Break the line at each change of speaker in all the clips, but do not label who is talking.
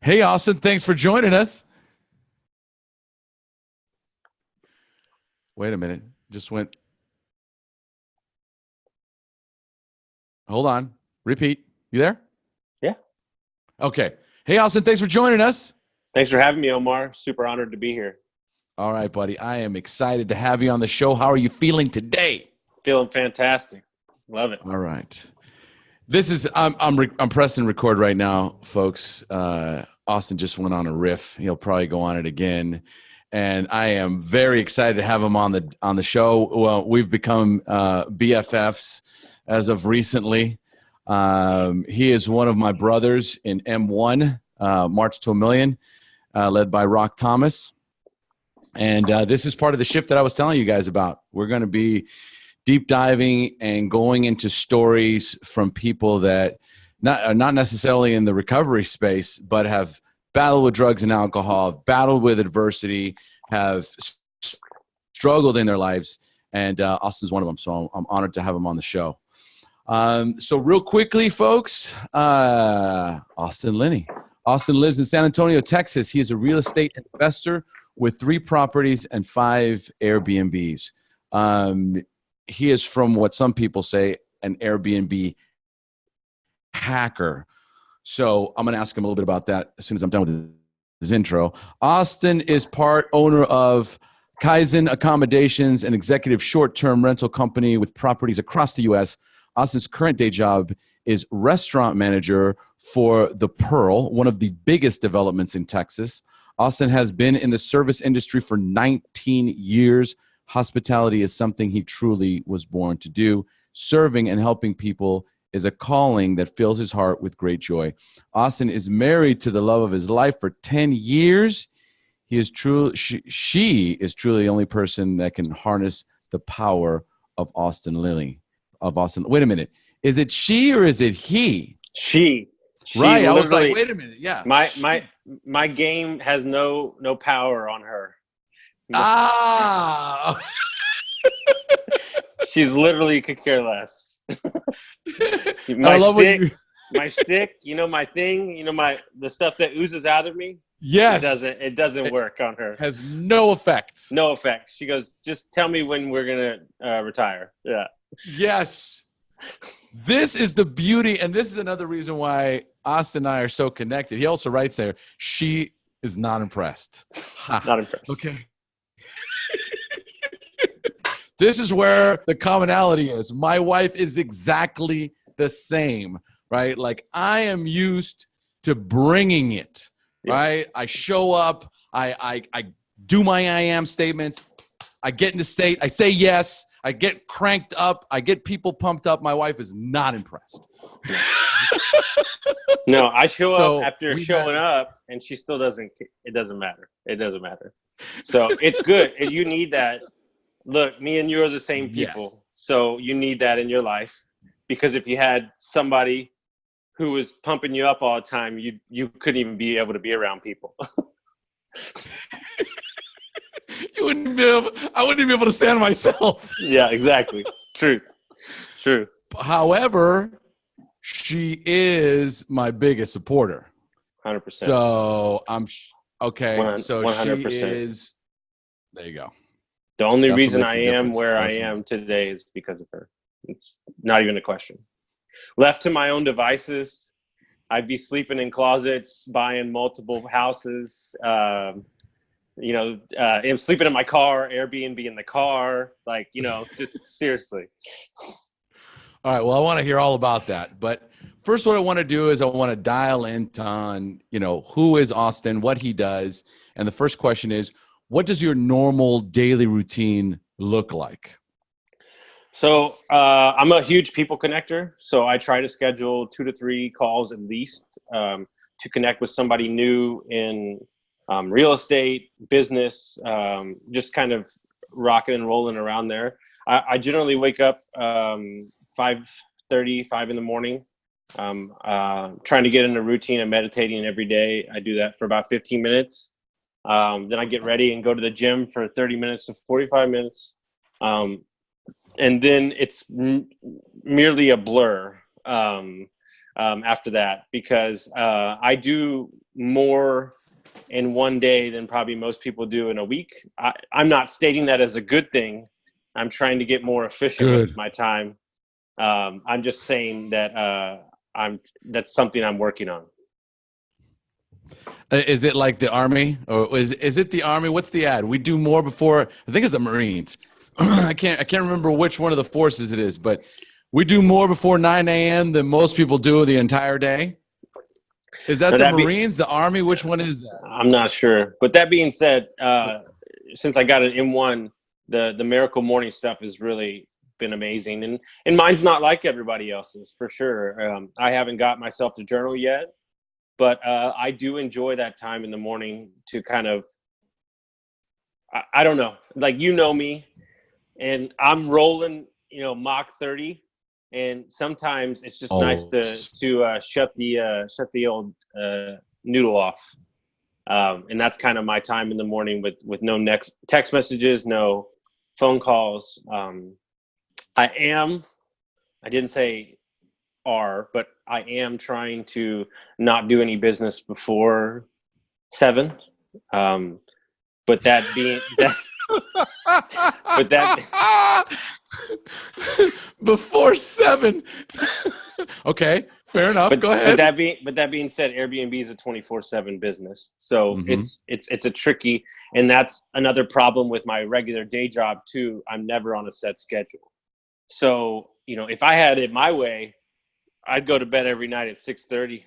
Hey, Austin, thanks for joining us. Wait a minute. Just went. Hold on. Repeat. You there?
Yeah.
Okay. Hey, Austin, thanks for joining us.
Thanks for having me, Omar. Super honored to be here.
All right, buddy. I am excited to have you on the show. How are you feeling today?
Feeling fantastic. Love it.
All right. This is I'm pressing record right now, folks. Austin just went on a riff. He'll probably go on it again, and I am very excited to have him on the show. Well, we've become BFFs as of recently. He is one of my brothers in M1, March to a Million, led by Rock Thomas, and this is part of the shift that I was telling you guys about. We're going to be deep diving and going into stories from people that not necessarily in the recovery space, but have battled with drugs and alcohol, battled with adversity, have struggled in their lives. And Austin's one of them. So I'm honored to have him on the show. So real quickly, folks, Austin Linney. Austin lives in San Antonio, Texas. He is a real estate investor with 3 properties and 5 Airbnbs. He is, from what some people say, an Airbnb hacker. So I'm going to ask him a little bit about that as soon as I'm done with his intro. Austin is part owner of Kaizen Accommodations, an executive short-term rental company with properties across the U.S. Austin's current day job is restaurant manager for The Pearl, one of the biggest developments in Texas. Austin has been in the service industry for 19 years. Hospitality is something he truly was born to do. Serving and helping people is a calling that fills his heart with great joy. Austin is married to the love of his life for 10 years. She is truly the only person that can harness the power of Austin Linney. Wait a minute. Is it she or is it he?
She
Right. I was like, wait a minute. Yeah.
My game has no power on her.
Ah.
She's literally could care less.
My
stick, my thing, the stuff that oozes out of me.
Yes.
It doesn't work on her.
Has no effect.
No effect. She goes, just tell me when we're gonna retire. Yeah.
Yes. This is the beauty, and this is another reason why Austin and I are so connected. He also writes there, she is not impressed.
Not impressed.
Okay. This is where the commonality is. My wife is exactly the same, right? Like, I am used to bringing it, right? I show up. I do my I am statements. I get into state. I say yes. I get cranked up. I get people pumped up. My wife is not impressed.
No, I show up after showing up, and she still doesn't. It doesn't matter. It doesn't matter. So it's good. You need that. Look, me and you are the same people. Yes. So you need that in your life, because if you had somebody who was pumping you up all the time, you couldn't even be able to be around people.
I wouldn't even be able to stand myself.
Yeah, exactly. True.
However, she is my biggest supporter.
100%.
So I'm okay. So
100%.
She is. There you go.
The only reason I am where I am today is because of her. It's not even a question. Left to my own devices, I'd be sleeping in closets, buying multiple houses. I'm sleeping in my car, Airbnb in the car, just seriously.
All right. Well, I want to hear all about that. But first, what I want to do is I want to dial into on, who is Austin, what he does. And the first question is, what does your normal daily routine look like?
So I'm a huge people connector. So I try to schedule 2 to 3 calls at least to connect with somebody new in real estate, business, just kind of rocking and rolling around there. I generally wake up 5:30, 5 in the morning, trying to get in a routine of meditating every day. I do that for about 15 minutes. Then I get ready and go to the gym for 30 minutes to 45 minutes. And then it's merely a blur. after that, because I do more in one day than probably most people do in a week. I'm not stating that as a good thing. I'm trying to get more efficient with my time. I'm just saying that that's something I'm working on.
Is it like the Army, or is it the Army? What's the ad? We do more before. I think it's the Marines. I can't remember which one of the forces it is, but we do more before 9 a.m. than most people do the entire day. Is that the Marines, the Army? Which one is that?
I'm not sure. But that being said, since I got an M1, the Miracle Morning stuff has really been amazing. And mine's not like everybody else's, for sure. I haven't got myself to journal yet, but I do enjoy that time in the morning to kind of, I don't know, like, you know me, and I'm rolling, Mach 30. And sometimes it's just nice to shut the old noodle off, and that's kind of my time in the morning with no text messages, no phone calls. I didn't say but I am trying to not do any business before 7. But that being that. But that
before 7. Okay, fair enough. Go ahead.
But that being said, Airbnb is a 24/7 business, so it's a tricky, and that's another problem with my regular day job too. I'm never on a set schedule, so if I had it my way, I'd go to bed every night at 6:30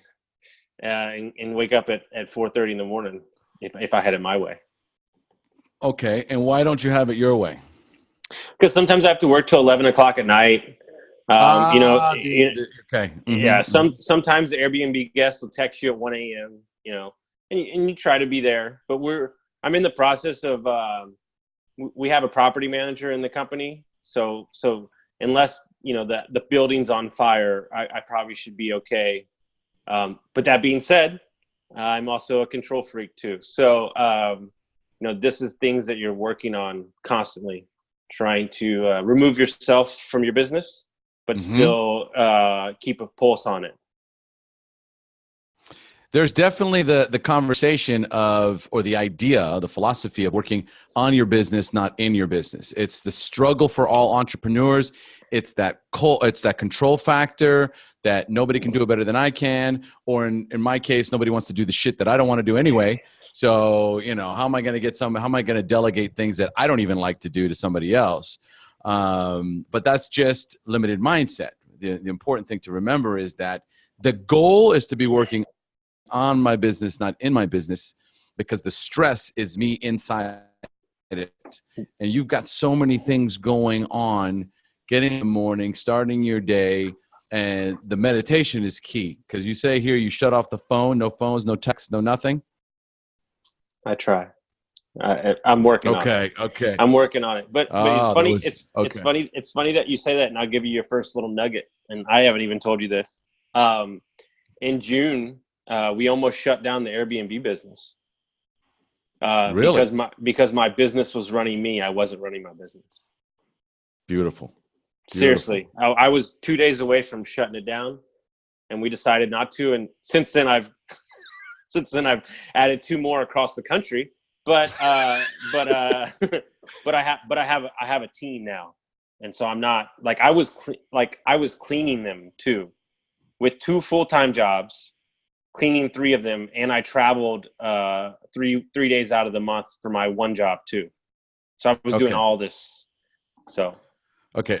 and wake up at 4:30 in the morning if I had it my way.
Okay, and why don't you have it your way?
Because sometimes I have to work till 11 o'clock at night.
Okay.
Yeah. Sometimes the Airbnb guests will text you at 1 a.m. And you try to be there. But I'm in the process of. We have a property manager in the company, so unless the building's on fire, I probably should be okay. But that being said, I'm also a control freak too. So this is things that you're working on constantly, trying to remove yourself from your business, but still keep a pulse on it.
There's definitely the conversation of, or the idea, the philosophy of working on your business, not in your business. It's the struggle for all entrepreneurs. It's that control factor that nobody can do it better than I can, or in my case, nobody wants to do the shit that I don't want to do anyway. So, how am I going to delegate things that I don't even like to do to somebody else? But that's just limited mindset. The important thing to remember is that the goal is to be working on my business, not in my business, because the stress is me inside it. And you've got so many things going on, getting in the morning, starting your day, and the meditation is key. Because you say here you shut off the phone, no phones, no texts, no nothing.
I try. I'm working on it.
Okay.
I'm working on it. But it's funny. It's funny that you say that, and I'll give you your first little nugget. And I haven't even told you this. In June, we almost shut down the Airbnb business.
Really?
Because my business was running me. I wasn't running my business.
Beautiful.
Seriously. I was 2 days away from shutting it down, and we decided not to. And since then I've added 2 more across the country. But I have a team now. And so I'm not like I was cleaning them too, with 2 full-time jobs, cleaning 3 of them, and I traveled 3 days out of the month for my one job too. So I was doing all this. So
I'm going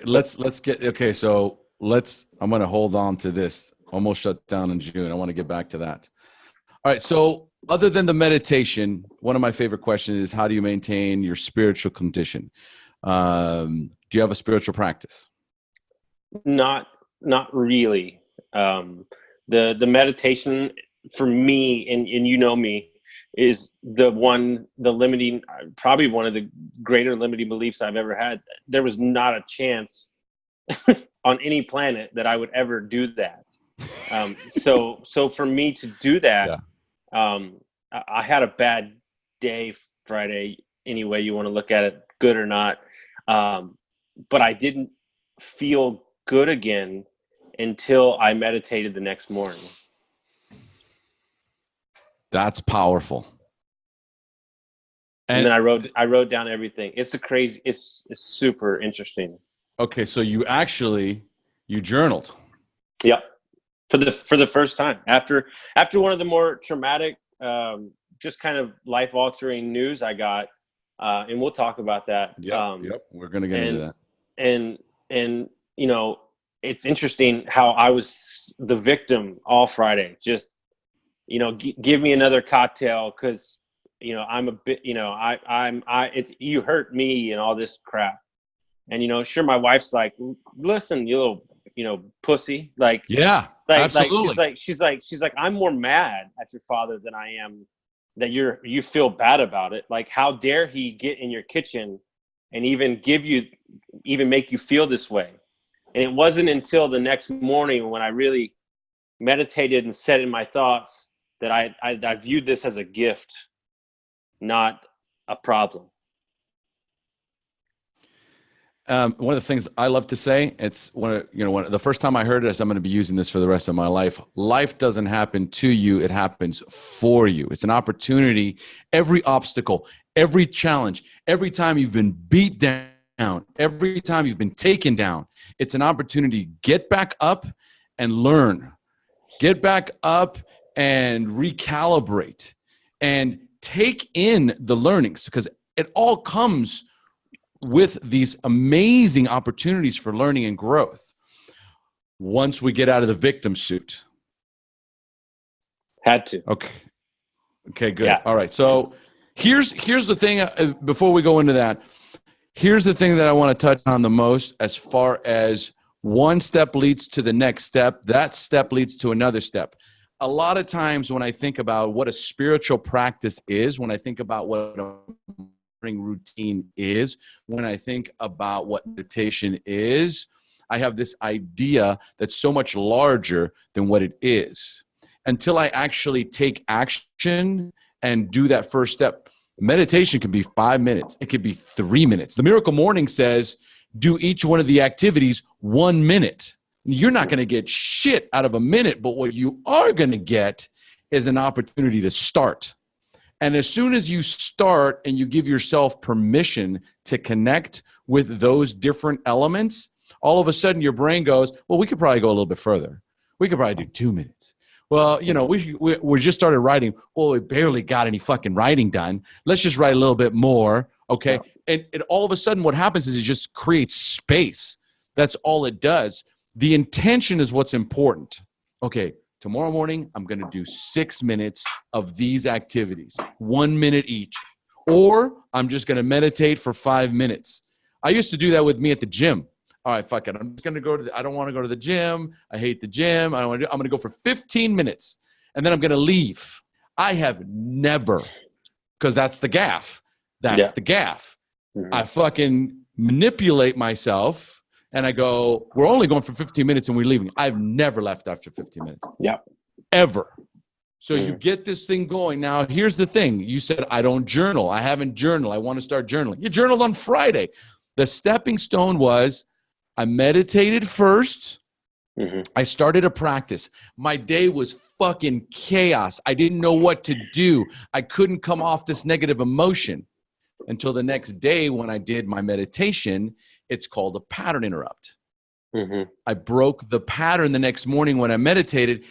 to hold on to this. Almost shut down in June. I want to get back to that. All right. So other than the meditation, one of my favorite questions is, how do you maintain your spiritual condition? Do you have a spiritual practice?
Not really. The meditation for me, and me, is probably one of the greater limiting beliefs I've ever had. There was not a chance on any planet that I would ever do that. So for me to do that, I had a bad day Friday, any way you want to look at it, good or not. But I didn't feel good again until I meditated the next morning.
That's powerful.
And then I wrote down everything. It's super interesting.
Okay, so you journaled.
Yep. For the first time after one of the more traumatic, just kind of life altering news I got, and we'll talk about that.
Yep. We're gonna get into that.
And you know, it's interesting how I was the victim all Friday. Just, you know, give me another cocktail because, you know, I'm a bit, you know, you hurt me and all this crap. And, you know, sure, my wife's like, listen, you little, you know, pussy. Like,
yeah, absolutely.
Like, she's like, I'm more mad at your father than I am that you feel bad about it. Like, how dare he get in your kitchen and even make you feel this way? And it wasn't until the next morning when I really meditated and said in my thoughts that I viewed this as a gift, not a problem.
One of the things I love to say, it's the first time I heard it, I'm going to be using this for the rest of my life. Life doesn't happen to you. It happens for you. It's an opportunity. Every obstacle, every challenge, every time you've been beat down, every time you've been taken down, it's an opportunity to get back up and learn. Get back up and recalibrate and take in the learnings, because it all comes with these amazing opportunities for learning and growth once we get out of the victim suit.
Had to.
Okay, good. Yeah. All right. So here's the thing, before we go into that, here's the thing that I want to touch on the most, as far as one step leads to the next step, that step leads to another step. A lot of times when I think about what a spiritual practice is, when I think about what a routine is, when I think about what meditation is, I have this idea that's so much larger than what it is. Until I actually take action and do that first step. Meditation can be 5 minutes. It could be 3 minutes. The Miracle Morning says, do each one of the activities 1 minute. You're not going to get shit out of a minute, but what you are going to get is an opportunity to start. And as soon as you start and you give yourself permission to connect with those different elements, all of a sudden your brain goes, well, we could probably go a little bit further. We could probably do 2 minutes. Well, you know, we just started writing. Well, we barely got any fucking writing done. Let's just write a little bit more, okay? And all of a sudden what happens is it just creates space. That's all it does. The intention is what's important. Okay, tomorrow morning, I'm going to do 6 minutes of these activities, 1 minute each. Or I'm just going to meditate for 5 minutes. I used to do that with me at the gym. All right, fuck it. I'm just going to go I don't want to go to the gym. I hate the gym. I'm going to go for 15 minutes, and then I'm going to leave. I have never, because that's the gaff. That's the gaff. Mm-hmm. I fucking manipulate myself, and I go, we're only going for 15 minutes, and we're leaving. I've never left after 15 minutes.
Yeah.
Ever. So you get this thing going. Now, here's the thing. You said, I don't journal. I haven't journaled. I want to start journaling. You journaled on Friday. The stepping stone was, I meditated first. Mm-hmm. I started a practice. My day was fucking chaos. I didn't know what to do. I couldn't come off this negative emotion until the next day when I did my meditation. It's called a pattern interrupt. Mm-hmm. I broke the pattern the next morning when I meditated.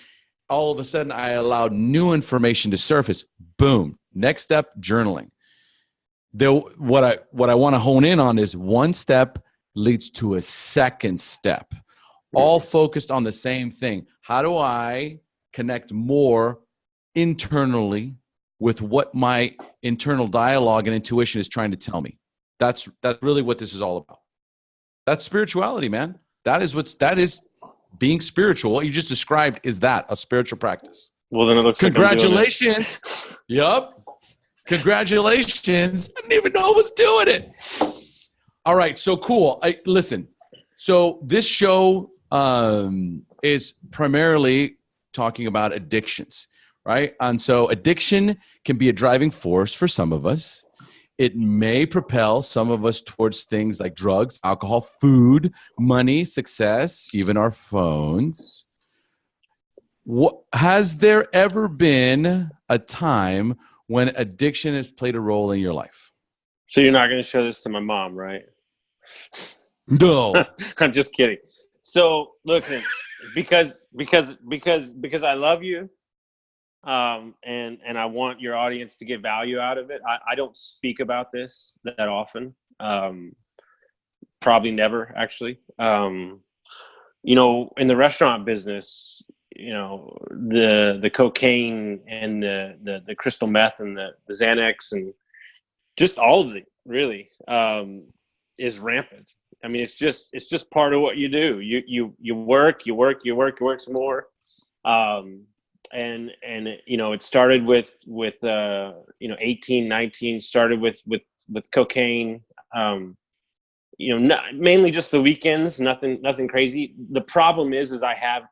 All of a sudden, I allowed new information to surface. Boom. Next step, journaling. What I want to hone in on is one step leads to a second step, all focused on the same thing. How do I connect more internally with what my internal dialogue and intuition is trying to tell me? That's really what this is all about. That's spirituality, man. That is being spiritual. What you just described is that, a spiritual practice.
Well, then it looks
congratulations. Yup. Congratulations. I didn't even know I was doing it. All right, so cool. Listen, so this show is primarily talking about addictions, right? And so addiction can be a driving force for some of us. It may propel some of us towards things like drugs, alcohol, food, money, success, even our phones. Has there ever been a time when addiction has played a role in your life?
So you're not going to show this to my mom, right?
No.
I'm just kidding. So look, because I love you, and I want your audience to get value out of it. I don't speak about this that often. Probably never, actually. You know, in the restaurant business, you know, the cocaine and the crystal meth and the Xanax and just all of it really is rampant. I mean, it's just part of what you do. You work some more. And you know, it started with you know, 18, 19, started with cocaine. You know, mainly just the weekends, nothing crazy. The problem is I have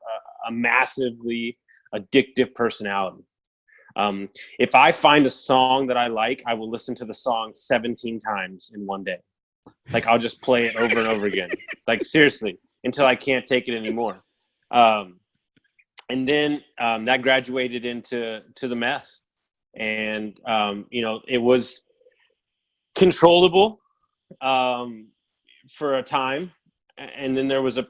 a massively addictive personality. If I find a song that I like, I will listen to the song 17 times in one day. Like, I'll just play it over and over again. Like, seriously, until I can't take it anymore. And then that graduated into the meth. And, you know, it was controllable for a time. And then there was a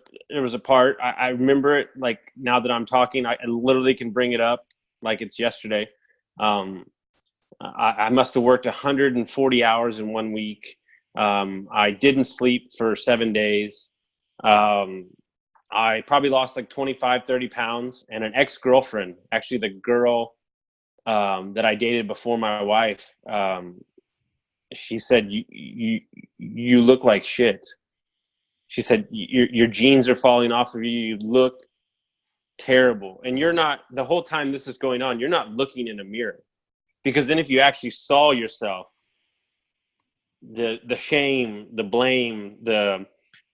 part, I remember it, like, now that I'm talking, I literally can bring it up like it's yesterday. I must have worked 140 hours in 1 week. I didn't sleep for 7 days. I probably lost like 25, 30 pounds. And an ex-girlfriend, actually the girl that I dated before my wife, she said, you look like shit. She said, your jeans are falling off of you. You look terrible. And you're not, the whole time this is going on, you're not looking in a mirror. Because then if you actually saw yourself, the shame, the blame, the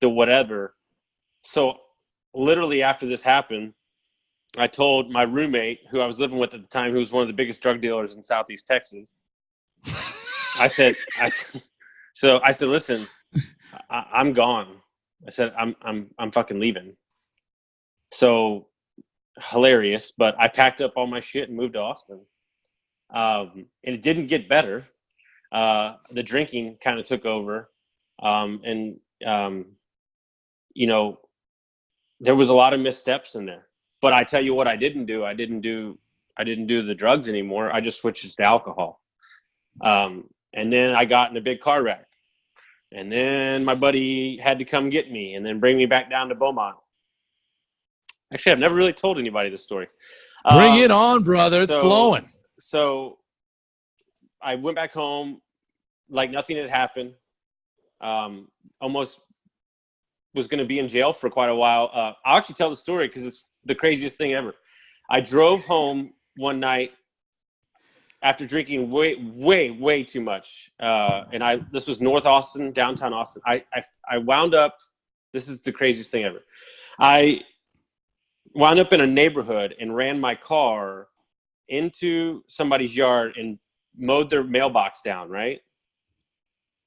whatever. So literally after this happened, I told my roommate, who I was living with at the time, who was one of the biggest drug dealers in Southeast Texas. I said, listen, I'm gone. I said, I'm fucking leaving. So hilarious, but I packed up all my shit and moved to Austin. And it didn't get better. The drinking kind of took over. And you know, there was a lot of missteps in there, but I tell you what, I didn't do the drugs anymore. I just switched to alcohol. And then I got in a big car wreck, and then my buddy had to come get me and then bring me back down to Beaumont. Actually, I've never really told anybody this story.
Bring it on, brother. It's flowing.
So I went back home like nothing had happened. Almost was going to be in jail for quite a while. I'll actually tell the story because it's the craziest thing ever. I drove home one night after drinking way too much. And this was North Austin, downtown Austin. I wound up, this is the craziest thing ever. I wound up in a neighborhood and ran my car into somebody's yard and mowed their mailbox down, right?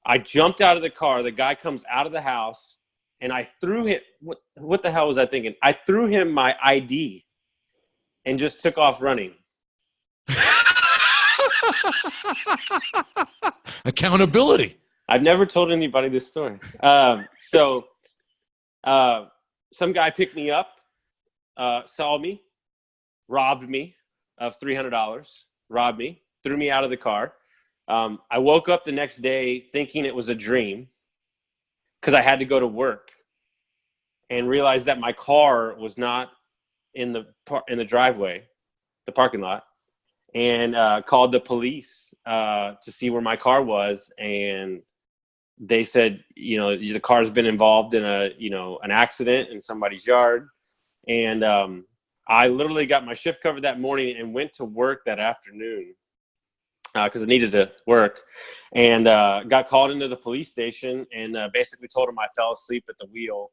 I jumped out of the car. The guy comes out of the house, and I threw him. What the hell was I thinking? I threw him my ID and just took off running.
Accountability.
I've never told anybody this story. So some guy picked me up, saw me, robbed me of $300, robbed me, threw me out of the car. I woke up the next day thinking it was a dream because I had to go to work, and realized that my car was not in the driveway, the parking lot, and called the police to see where my car was. And they said, you know, the car's been involved in an accident in somebody's yard. And I literally got my shift covered that morning and went to work that afternoon because I needed to work, and got called into the police station and basically told them I fell asleep at the wheel,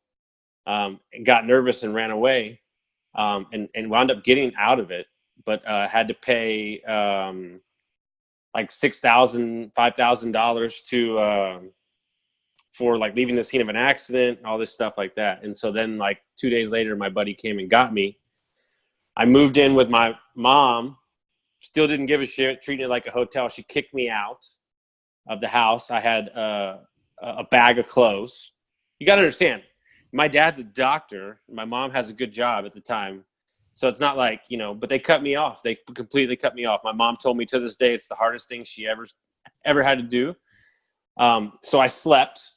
and got nervous and ran away, and wound up getting out of it, but had to pay like $6,000, $5,000 to for like leaving the scene of an accident, all this stuff like that. And so then like 2 days later, my buddy came and got me. I moved in with my mom, still didn't give a shit, treated it like a hotel. She kicked me out of the house. I had a bag of clothes. You got to understand, my dad's a doctor. My mom has a good job at the time. So it's not like, you know, but they cut me off. They completely cut me off. My mom told me to this day, it's the hardest thing she ever had to do. So I slept.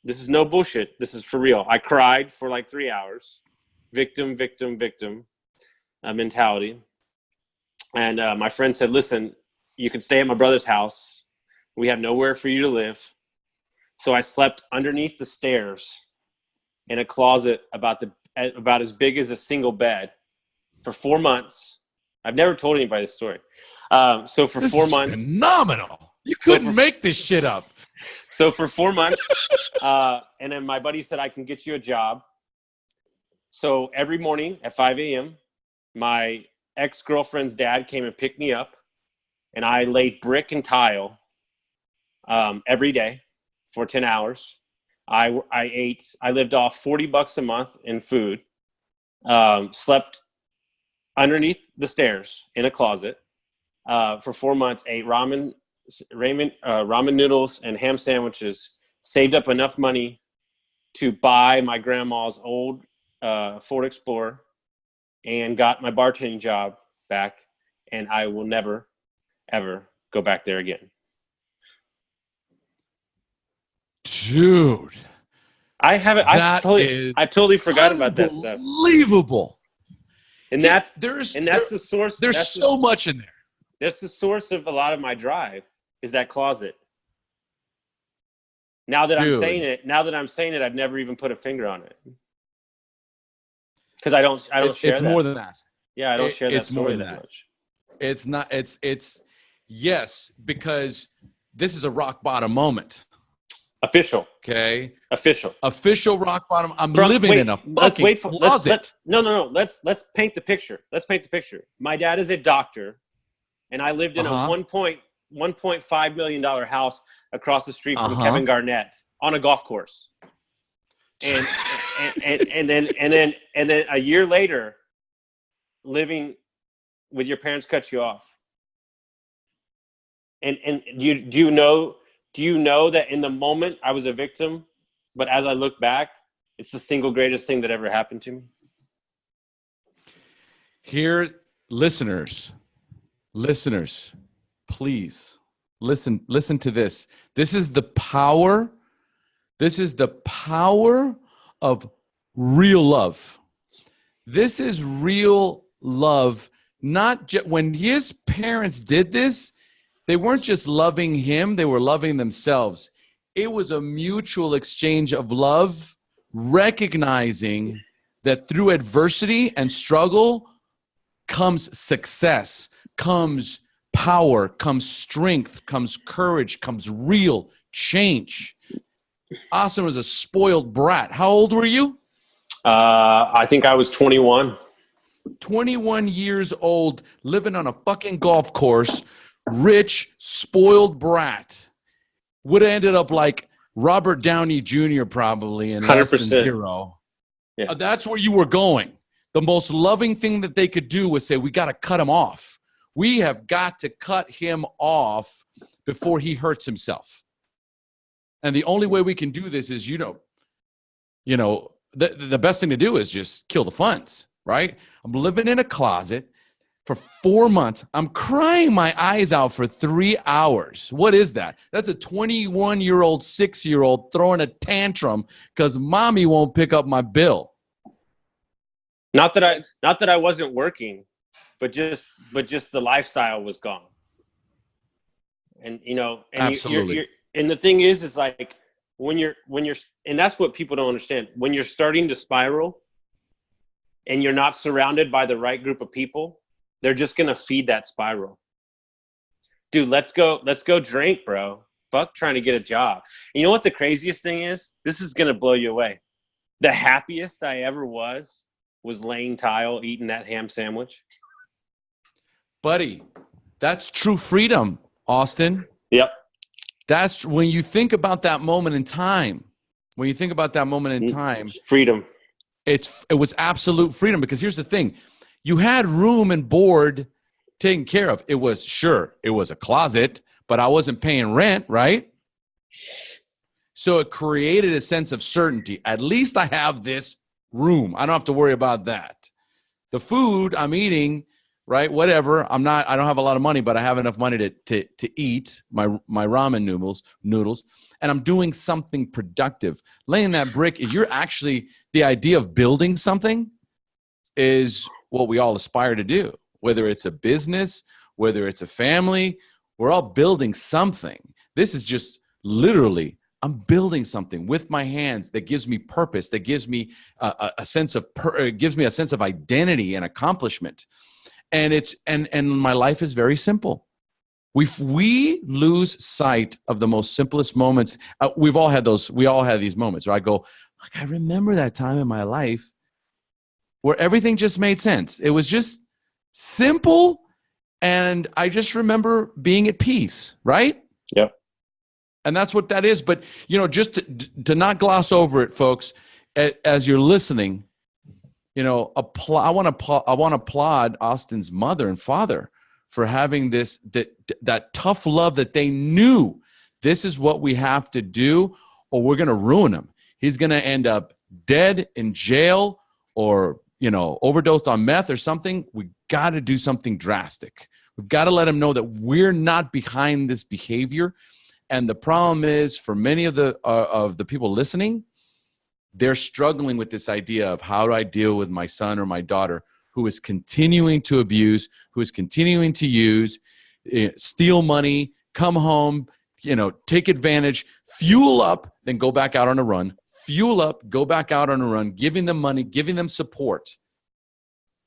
This is no bullshit. This is for real. I cried for like 3 hours. Victim mentality. And my friend said, listen, you can stay at my brother's house. We have nowhere for you to live. So I slept underneath the stairs in a closet about as big as a single bed for 4 months. I've never told anybody this story. So for
this
4
is
months.
Phenomenal. You couldn't make this shit up.
So for 4 months, and then my buddy said, I can get you a job. So every morning at 5 a.m., my ex-girlfriend's dad came and picked me up, and I laid brick and tile every day for 10 hours. I lived off $40 a month in food, slept underneath the stairs in a closet for 4 months, ate ramen noodles and ham sandwiches, saved up enough money to buy my grandma's old Ford Explorer, and got my bartending job back. And I will never, ever go back there again.
Dude.
I haven't. I totally forgot about that stuff.
Unbelievable.
And that's the source.
There's so much in there.
That's the source of a lot of my drive, is that closet. Now that I'm saying it, I've never even put a finger on it. Because I don't share
it's
that.
more than that.
Yeah, I don't share that story that much.
It's not, it's yes, because this is a rock bottom moment.
Official.
Okay.
Official
rock bottom. I'm living in a fucking closet.
No. Let's paint the picture. My dad is a doctor, and I lived in a $1.5 million house across the street from Kevin Garnett on a golf course. And then a year later, living with your parents cut you off. And do you know that in the moment I was a victim, but as I look back, it's the single greatest thing that ever happened to me?
Here, listeners, please listen to this. This is the power of real love. This is real love. Not just when his parents did this, they weren't just loving him, they were loving themselves. It was a mutual exchange of love, recognizing that through adversity and struggle comes success, comes power, comes strength, comes courage, comes real change. Austin was a spoiled brat. How old were you?
I think I was 21.
21 years old, living on a fucking golf course, rich, spoiled brat. Would have ended up like Robert Downey Jr. probably in
100%.
Less Than Zero.
Yeah.
That's where you were going. The most loving thing that they could do was say, we got to cut him off. We have got to cut him off before he hurts himself. And the only way we can do this is, the best thing to do is just kill the funds, right? I'm living in a closet for 4 months. I'm crying my eyes out for 3 hours. What is that? That's a 21-year-old, 6-year-old throwing a tantrum because mommy won't pick up my bill.
Not that I wasn't working, but just the lifestyle was gone. And
absolutely.
And the thing is, it's like when you're, and that's what people don't understand. When you're starting to spiral and you're not surrounded by the right group of people, they're just going to feed that spiral. Dude, let's go drink, bro. Fuck trying to get a job. And you know what the craziest thing is? This is going to blow you away. The happiest I ever was laying tile, eating that ham sandwich.
Buddy, that's true freedom. Austin.
Yep.
That's when you think about that moment in time. When you think about that moment in time,
freedom.
It was absolute freedom, because here's the thing. You had room and board taken care of. It was a closet, but I wasn't paying rent, right? So it created a sense of certainty. At least I have this room. I don't have to worry about that. The food I'm eating, right? Whatever. I don't have a lot of money, but I have enough money to eat my ramen noodles, and I'm doing something productive. Laying that brick is the idea of building something is what we all aspire to do. Whether it's a business, whether it's a family, we're all building something. This is just literally, I'm building something with my hands that gives me purpose, that gives me a sense of identity and accomplishment. And my life is very simple. We lose sight of the most simplest moments. We've all had those. We all have these moments where I go, I remember that time in my life where everything just made sense. It was just simple, and I just remember being at peace, right?
Yep.
And that's what that is. But, just to not gloss over it, folks, as you're listening, I want to applaud Austin's mother and father for having that tough love, that they knew this is what we have to do, or we're going to ruin him. He's going to end up dead in jail, or overdosed on meth or something. We got to do something drastic. We've got to let him know that we're not behind this behavior. And the problem is, for many of the people listening, they're struggling with this idea of, how do I deal with my son or my daughter who is continuing to abuse, who is continuing to use, steal money, come home, take advantage, fuel up, then go back out on a run, fuel up, go back out on a run, giving them money, giving them support.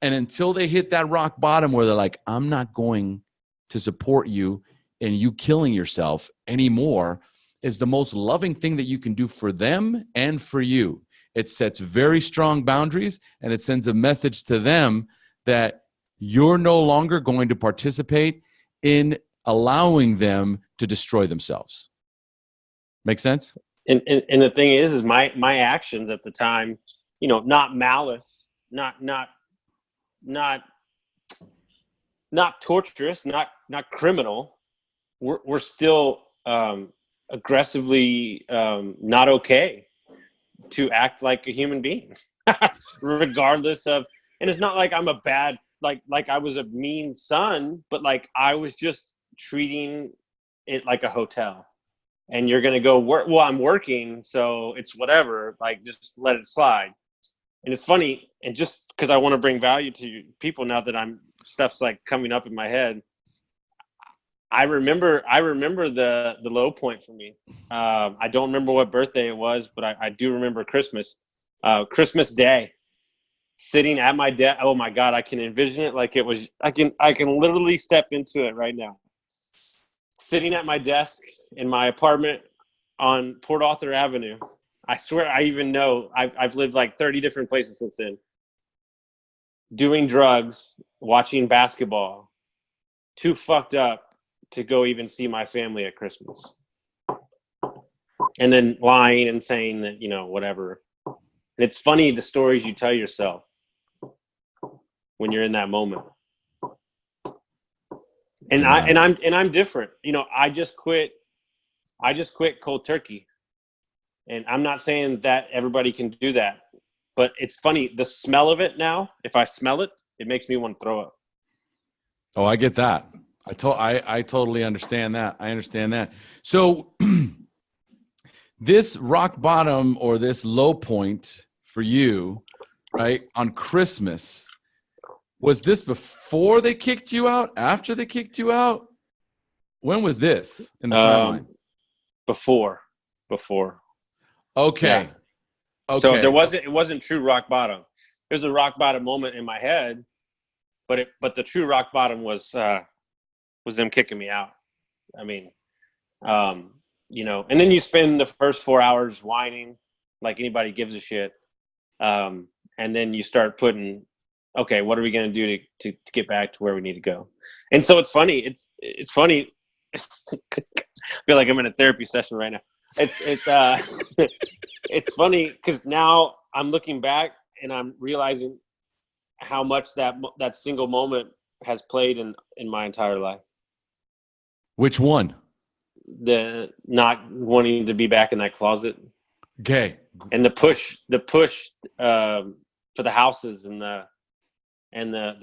And until they hit that rock bottom where they're like, I'm not going to support you and you killing yourself anymore, is the most loving thing that you can do for them and for you. It sets very strong boundaries, and it sends a message to them that you're no longer going to participate in allowing them to destroy themselves. Make sense?
And the thing is my actions at the time, not malice, not torturous, not criminal. We're still aggressively not okay to act like a human being, regardless of. And it's not like I'm a bad, like I was a mean son, but like I was just treating it like a hotel. And you're going to go work. Well, I'm working, so it's whatever. Like, just let it slide. And it's funny, and just because I want to bring value to people now that stuff's like coming up in my head. I remember the low point for me. I don't remember what birthday it was, but I do remember Christmas Day, sitting at my desk. Oh my God, I can envision it like it was. I can literally step into it right now. Sitting at my desk in my apartment on Port Arthur Avenue. I swear I even know I've lived like 30 different places since then. Doing drugs, watching basketball, too fucked up to go even see my family at Christmas. And then lying and saying that, whatever. And it's funny, the stories you tell yourself when you're in that moment. And I'm different. I just quit cold turkey. And I'm not saying that everybody can do that, but it's funny, the smell of it now, if I smell it, it makes me want to throw up.
Oh, I get that. I totally understand that. I understand that. So this rock bottom, or this low point for you, right, on Christmas, was this before they kicked you out? After they kicked you out? When was this in the timeline?
Before.
Okay.
Yeah.
Okay.
So it wasn't true rock bottom. There's a rock bottom moment in my head, but the true rock bottom was them kicking me out. I mean, and then you spend the first 4 hours whining like anybody gives a shit. And then you start putting, okay, what are we going to do to get back to where we need to go? And so it's funny. It's funny. feel like I'm in a therapy session right now. It's funny because now I'm looking back and I'm realizing how much that single moment has played in my entire life.
Which one?
The not wanting to be back in that closet.
Okay.
And the push for the houses and the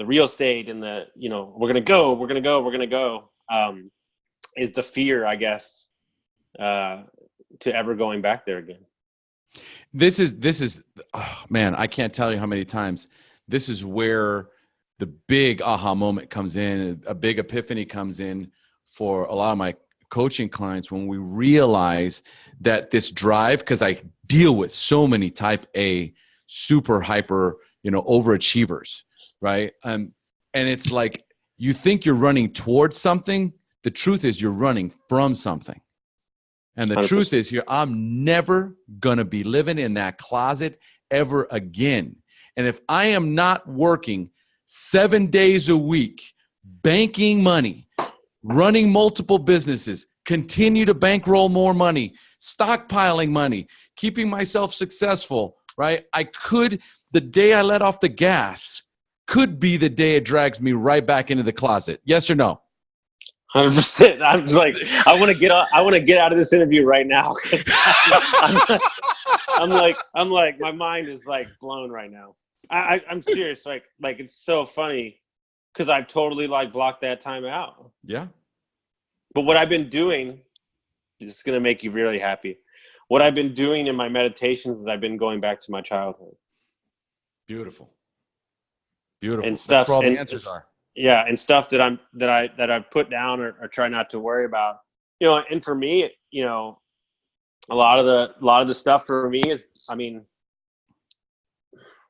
real estate and the, we're gonna go is the fear, I guess, to ever going back there again.
This is oh, man, I can't tell you how many times this is where the big aha moment comes in, a big epiphany comes in for a lot of my coaching clients when we realize that this drive, because I deal with so many type A, super hyper, overachievers, right? And it's like you think you're running towards something. The truth is you're running from something. And the 100%. Truth is here, I'm never going to be living in that closet ever again. And if I am not working 7 days a week, banking money, running multiple businesses, continue to bankroll more money, stockpiling money, keeping myself successful, right? The day I let off the gas could be the day it drags me right back into the closet. Yes or no?
100%. I'm just like, I want to get out of this interview right now. I'm like, my mind is like blown right now. I'm serious. Like it's so funny because I've totally like blocked that time out.
Yeah.
But what I've been doing is going to make you really happy. What I've been doing in my meditations is I've been going back to my childhood.
Beautiful.
And stuff.
That's where all the answers are.
Yeah, and stuff that I put down or try not to worry about. And for me, a lot of the stuff for me is, I mean,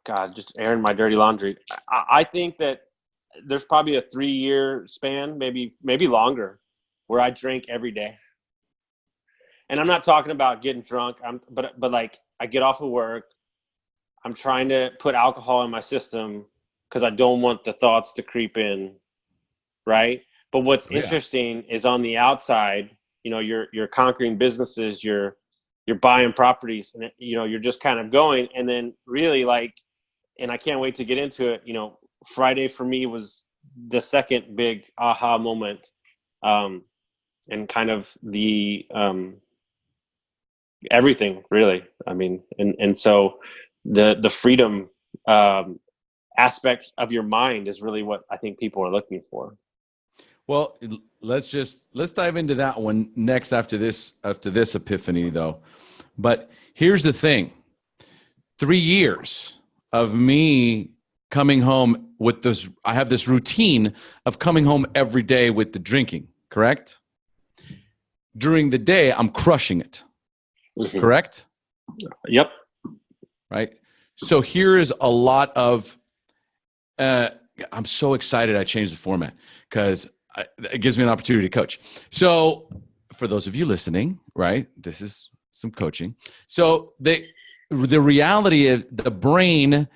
God, just airing my dirty laundry. I think that there's probably a 3-year span, maybe longer, where I drink every day. And I'm not talking about getting drunk. But like I get off of work, I'm trying to put alcohol in my system because I don't want the thoughts to creep in, right? But what's interesting is on the outside, you're conquering businesses, you're buying properties, and you're just kind of going, and then really like, and I can't wait to get into it. Friday for me was the second big aha moment, and kind of the everything really. I mean, and so the freedom aspect of your mind is really what I think people are looking for.
Well, let's dive into that one next after this epiphany though. But here's the thing. 3 years of me coming home with this, I have this routine of coming home every day with the drinking, correct? During the day, I'm crushing it, correct?
Yep.
Right? So here is a lot of, I'm so excited I changed the format because it gives me an opportunity to coach. So for those of you listening, right, this is some coaching. So the reality is the brain,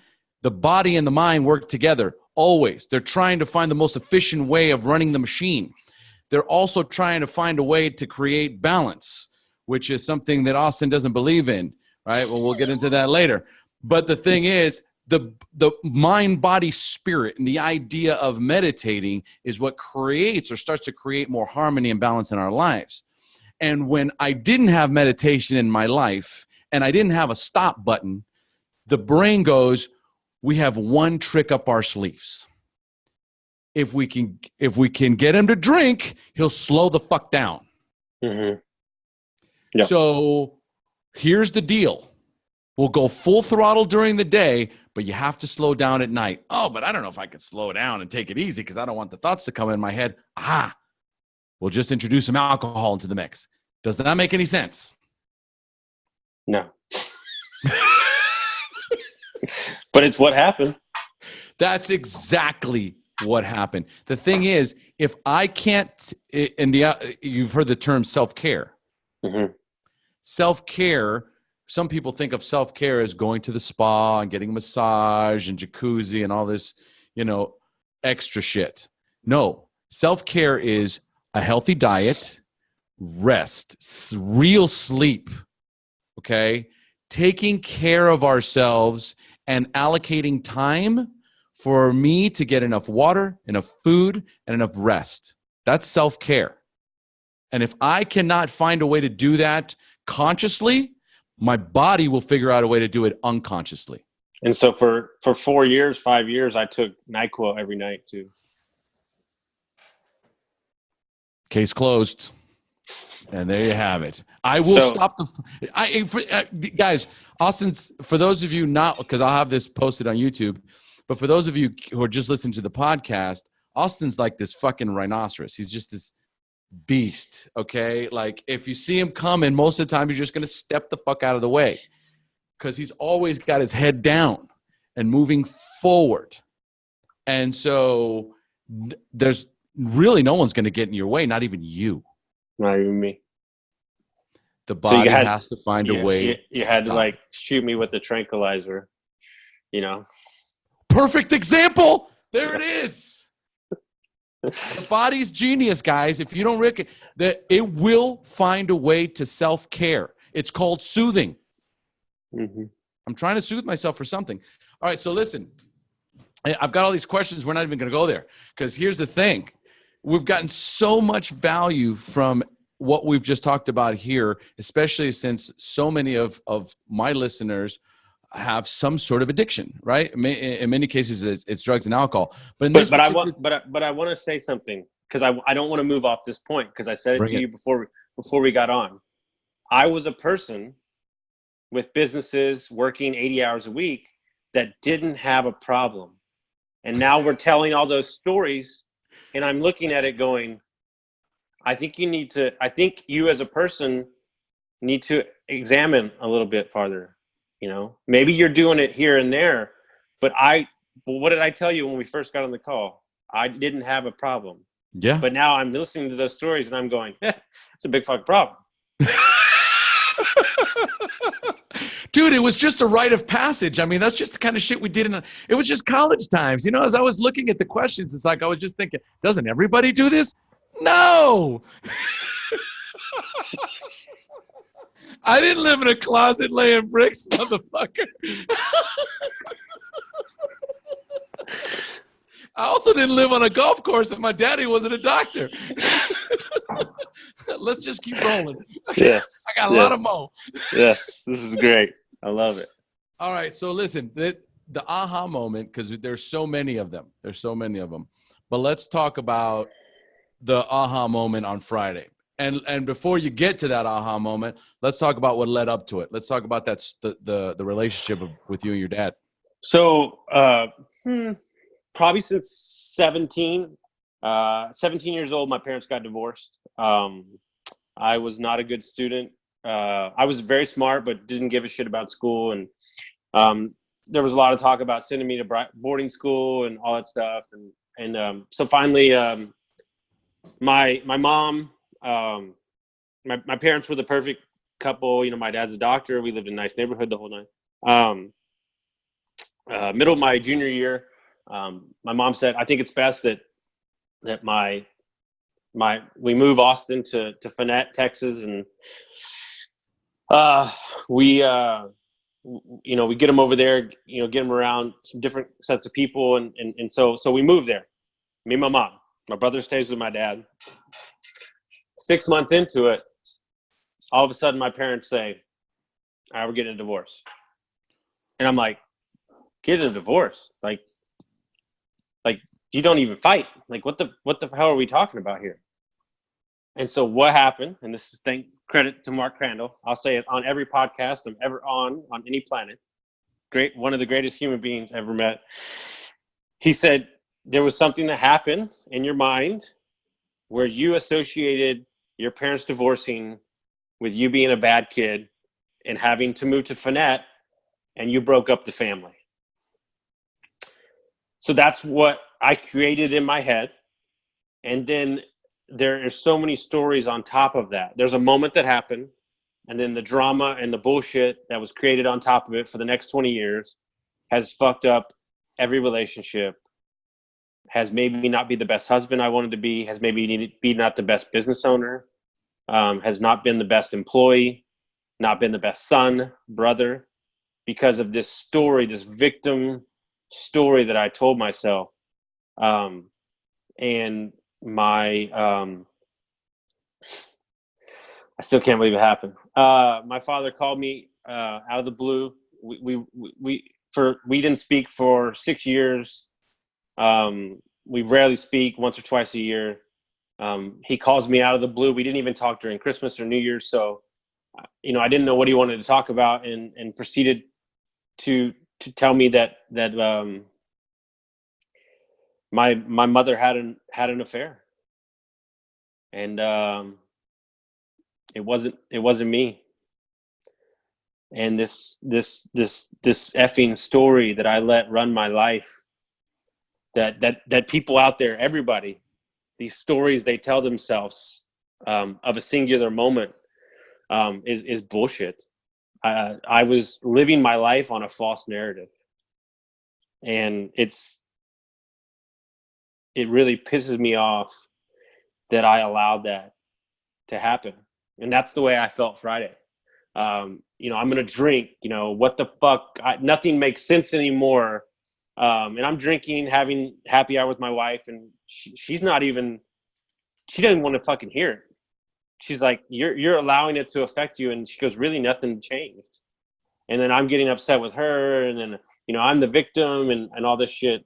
the body, and the mind work together always. They're trying to find the most efficient way of running the machine. They're also trying to find a way to create balance, which is something that Austin doesn't believe in, right? Well, we'll get into that later. But the thing is, the mind, body, spirit, and the idea of meditating is what creates or starts to create more harmony and balance in our lives. And when I didn't have meditation in my life and I didn't have a stop button, the brain goes, we have one trick up our sleeves. If we can get him to drink, he'll slow the fuck down.
Mm-hmm. Yeah.
So here's the deal. We'll go full throttle during the day, but you have to slow down at night. Oh, but I don't know if I could slow down and take it easy because I don't want the thoughts to come in my head. We'll just introduce some alcohol into the mix. Does that make any sense?
No. But it's what happened.
That's exactly what happened. The thing is, if I can't, you've heard the term self-care.
Mm-hmm.
Self-care, some people think of self-care as going to the spa and getting a massage and jacuzzi and all this, extra shit. No, self-care is a healthy diet, rest, real sleep, okay? Taking care of ourselves and allocating time for me to get enough water, enough food, and enough rest. That's self-care. And if I cannot find a way to do that consciously, my body will figure out a way to do it unconsciously.
And so for 4 years, 5 years, I took NyQuil every night too.
Case closed. And there you have it. I will stop guys, Austin's, for those of you not, because I'll have this posted on YouTube, but for those of you who are just listening to the podcast, Austin's like this fucking rhinoceros. He's just this beast, okay? Like, if you see him coming, most of the time you're just going to step the fuck out of the way because he's always got his head down and moving forward. And so there's really no one's going to get in your way, not even you.
Not even me.
The body has to find a way.
You had to like shoot me with the tranquilizer, you know.
Perfect example. There it is. The body's genius, guys. If you don't recognize that, it will find a way to self-care. It's called soothing.
Mm-hmm.
I'm trying to soothe myself for something. All right, so listen. I've got all these questions. We're not even going to go there because here's the thing. We've gotten so much value from what we've just talked about here, especially since so many of my listeners have some sort of addiction, right? In many cases, it's drugs and alcohol. But I
want to say something because I don't want to move off this point because I said it to you before we got on. I was a person with businesses working 80 hours a week that didn't have a problem, and now we're telling all those stories. And I'm looking at it going, I think you as a person need to examine a little bit farther, you know, maybe you're doing it here and there, but what did I tell you when we first got on the call? I didn't have a problem.
Yeah.
But now I'm listening to those stories and I'm going, it's a big fucking problem.
Dude, it was just a rite of passage. I mean, that's just the kind of shit we did it was just college times. You know, as I was looking at the questions, it's like I was just thinking, doesn't everybody do this? No. I didn't live in a closet laying bricks, motherfucker. I also didn't live on a golf course and my daddy wasn't a doctor. Let's just keep rolling.
Yes.
I got a lot of mo.
Yes, this is great. I love it.
All right, so listen, the aha moment, because there's so many of them. But let's talk about the aha moment on Friday. And before you get to that aha moment, let's talk about what led up to it. Let's talk about the relationship with you and your dad.
So probably since 17 years old, my parents got divorced. I was not a good student. I was very smart, but didn't give a shit about school. And there was a lot of talk about sending me to boarding school and all that stuff. And so finally, my mom, my parents were the perfect couple. You know, my dad's a doctor. We lived in a nice neighborhood the whole night. Middle of my junior year, my mom said, I think it's best that we move Austin to Fannette, Texas, and we get him over there, get him around some different sets of people, and so we moved there. Me and my mom. My brother stays with my dad. 6 months into it, all of a sudden my parents say, all right, we're getting a divorce. And I'm like, getting a divorce? Like you don't even fight. Like what the hell are we talking about here? And so what happened, and this is credit to Mark Crandall, I'll say it on every podcast I'm ever on any planet. Great, one of the greatest human beings ever met. He said, there was something that happened in your mind where you associated your parents divorcing with you being a bad kid and having to move to Fannette, and you broke up the family. So that's what I created in my head. And then there are so many stories on top of that. There's a moment that happened, and then the drama and the bullshit that was created on top of it for the next 20 years has fucked up every relationship has made me not be the best husband I wanted to be, has made me be not the best business owner, has not been the best employee, not been the best son, brother, because of this story, this victim story that I told myself. And my, I still can't believe it happened. My father called me out of the blue. We didn't speak for 6 years. We rarely speak, once or twice a year. He calls me out of the blue. We didn't even talk during Christmas or New Year's. So, I didn't know what he wanted to talk about, and proceeded to tell me that my mother had an affair, and it wasn't me. And this effing story that I let run my life, that people out there, everybody, these stories they tell themselves of a singular moment is bullshit. I was living my life on a false narrative, and it really pisses me off that I allowed that to happen. And that's the way I felt Friday. I'm gonna drink. What the fuck? Nothing makes sense anymore. And I'm drinking, having happy hour with my wife, and she doesn't want to fucking hear it. She's like, you're allowing it to affect you. And she goes, really, nothing changed. And then I'm getting upset with her, and then I'm the victim, and all this shit.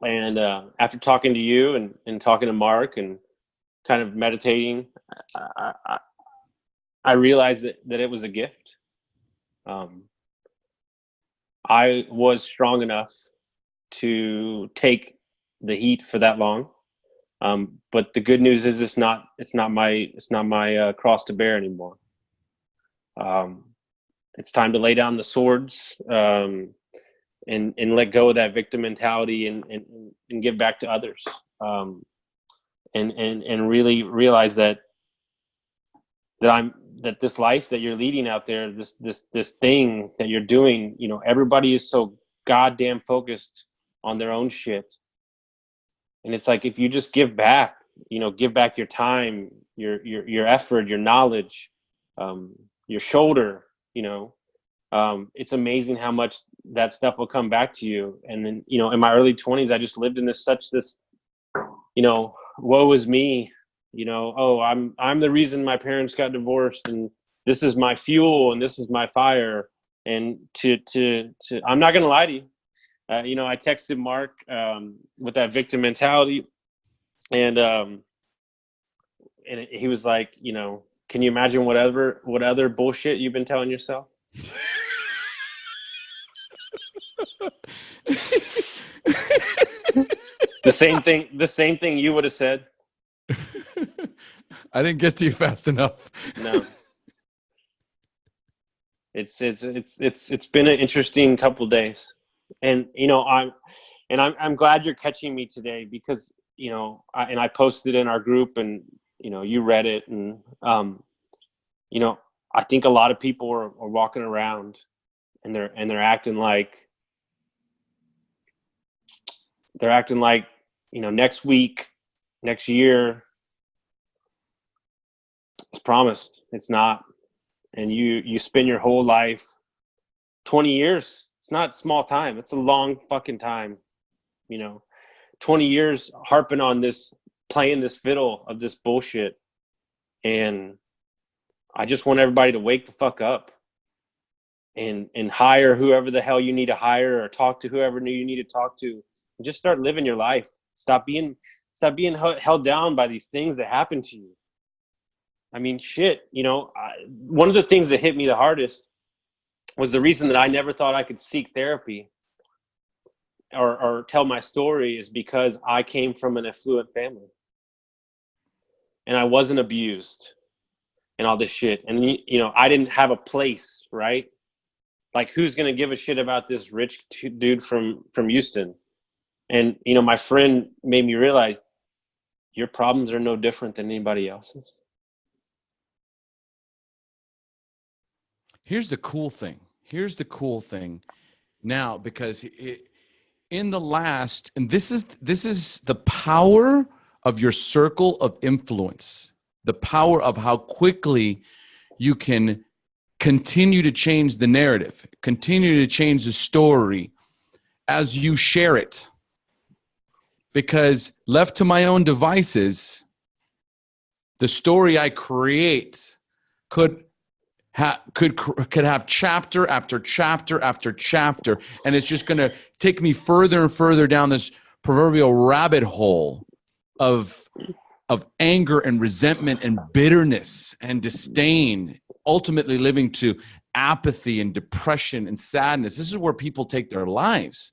And after talking to you and talking to Mark and kind of meditating, I realized that it was a gift. I was strong enough to take the heat for that long. But the good news is it's not my cross to bear anymore. It's time to lay down the swords, and let go of that victim mentality, and give back to others. And really realize that this life that you're leading out there, this thing that you're doing, everybody is so goddamn focused on their own shit. And it's like, if you just give back your time, your effort, your knowledge, your shoulder, it's amazing how much that stuff will come back to you. And then, in my early 20s, I just lived in this woe is me, I'm the reason my parents got divorced, and this is my fuel, and this is my fire. And I'm not going to lie to you. I texted Mark with that victim mentality, and he was like, can you imagine what other bullshit you've been telling yourself? The same thing you would have said.
I didn't get to you fast enough.
No. It's been an interesting couple days, and I'm glad you're catching me today, because I posted in our group, and you read it, and I think a lot of people are walking around, and they're acting like next week, next year, it's promised. It's not. And you spend your whole life, 20 years. It's not small time. It's a long fucking time. 20 years harping on this, playing this fiddle of this bullshit. And I just want everybody to wake the fuck up and hire whoever the hell you need to hire, or talk to whoever you need to talk to, and just start living your life. Stop being held down by these things that happen to you. I mean, shit, one of the things that hit me the hardest was the reason that I never thought I could seek therapy or tell my story, is because I came from an affluent family, and I wasn't abused and all this shit. And, I didn't have a place, right? Like, who's going to give a shit about this rich dude from Houston? And, my friend made me realize your problems are no different than anybody else's.
Here's the cool thing now, because in the last, and this is the power of your circle of influence, the power of how quickly you can continue to change the narrative, continue to change the story as you share it. Because left to my own devices, the story I create could have chapter after chapter after chapter, and it's just going to take me further and further down this proverbial rabbit hole of anger and resentment and bitterness and disdain, ultimately living to apathy and depression and sadness. This is where people take their lives.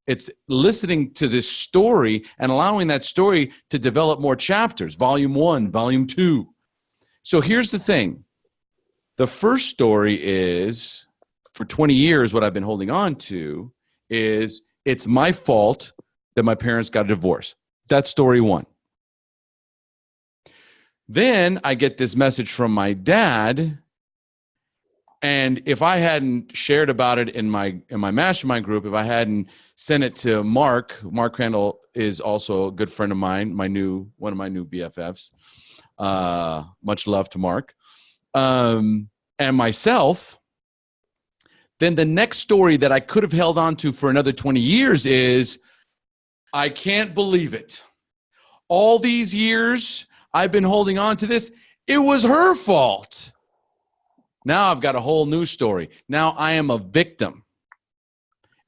It's listening to this story and allowing that story to develop more chapters, volume 1, volume 2. So here's the thing. The first story is, for 20 years, what I've been holding on to is, it's my fault that my parents got a divorce. That's story 1. Then I get this message from my dad, and if I hadn't shared about it in my mastermind group, if I hadn't sent it to Mark Crandall is also a good friend of mine, one of my new BFFs. Much love to Mark. And myself, then the next story that I could have held on to for another 20 years is, I can't believe it. All these years I've been holding on to this. It was her fault. Now I've got a whole new story. Now I am a victim.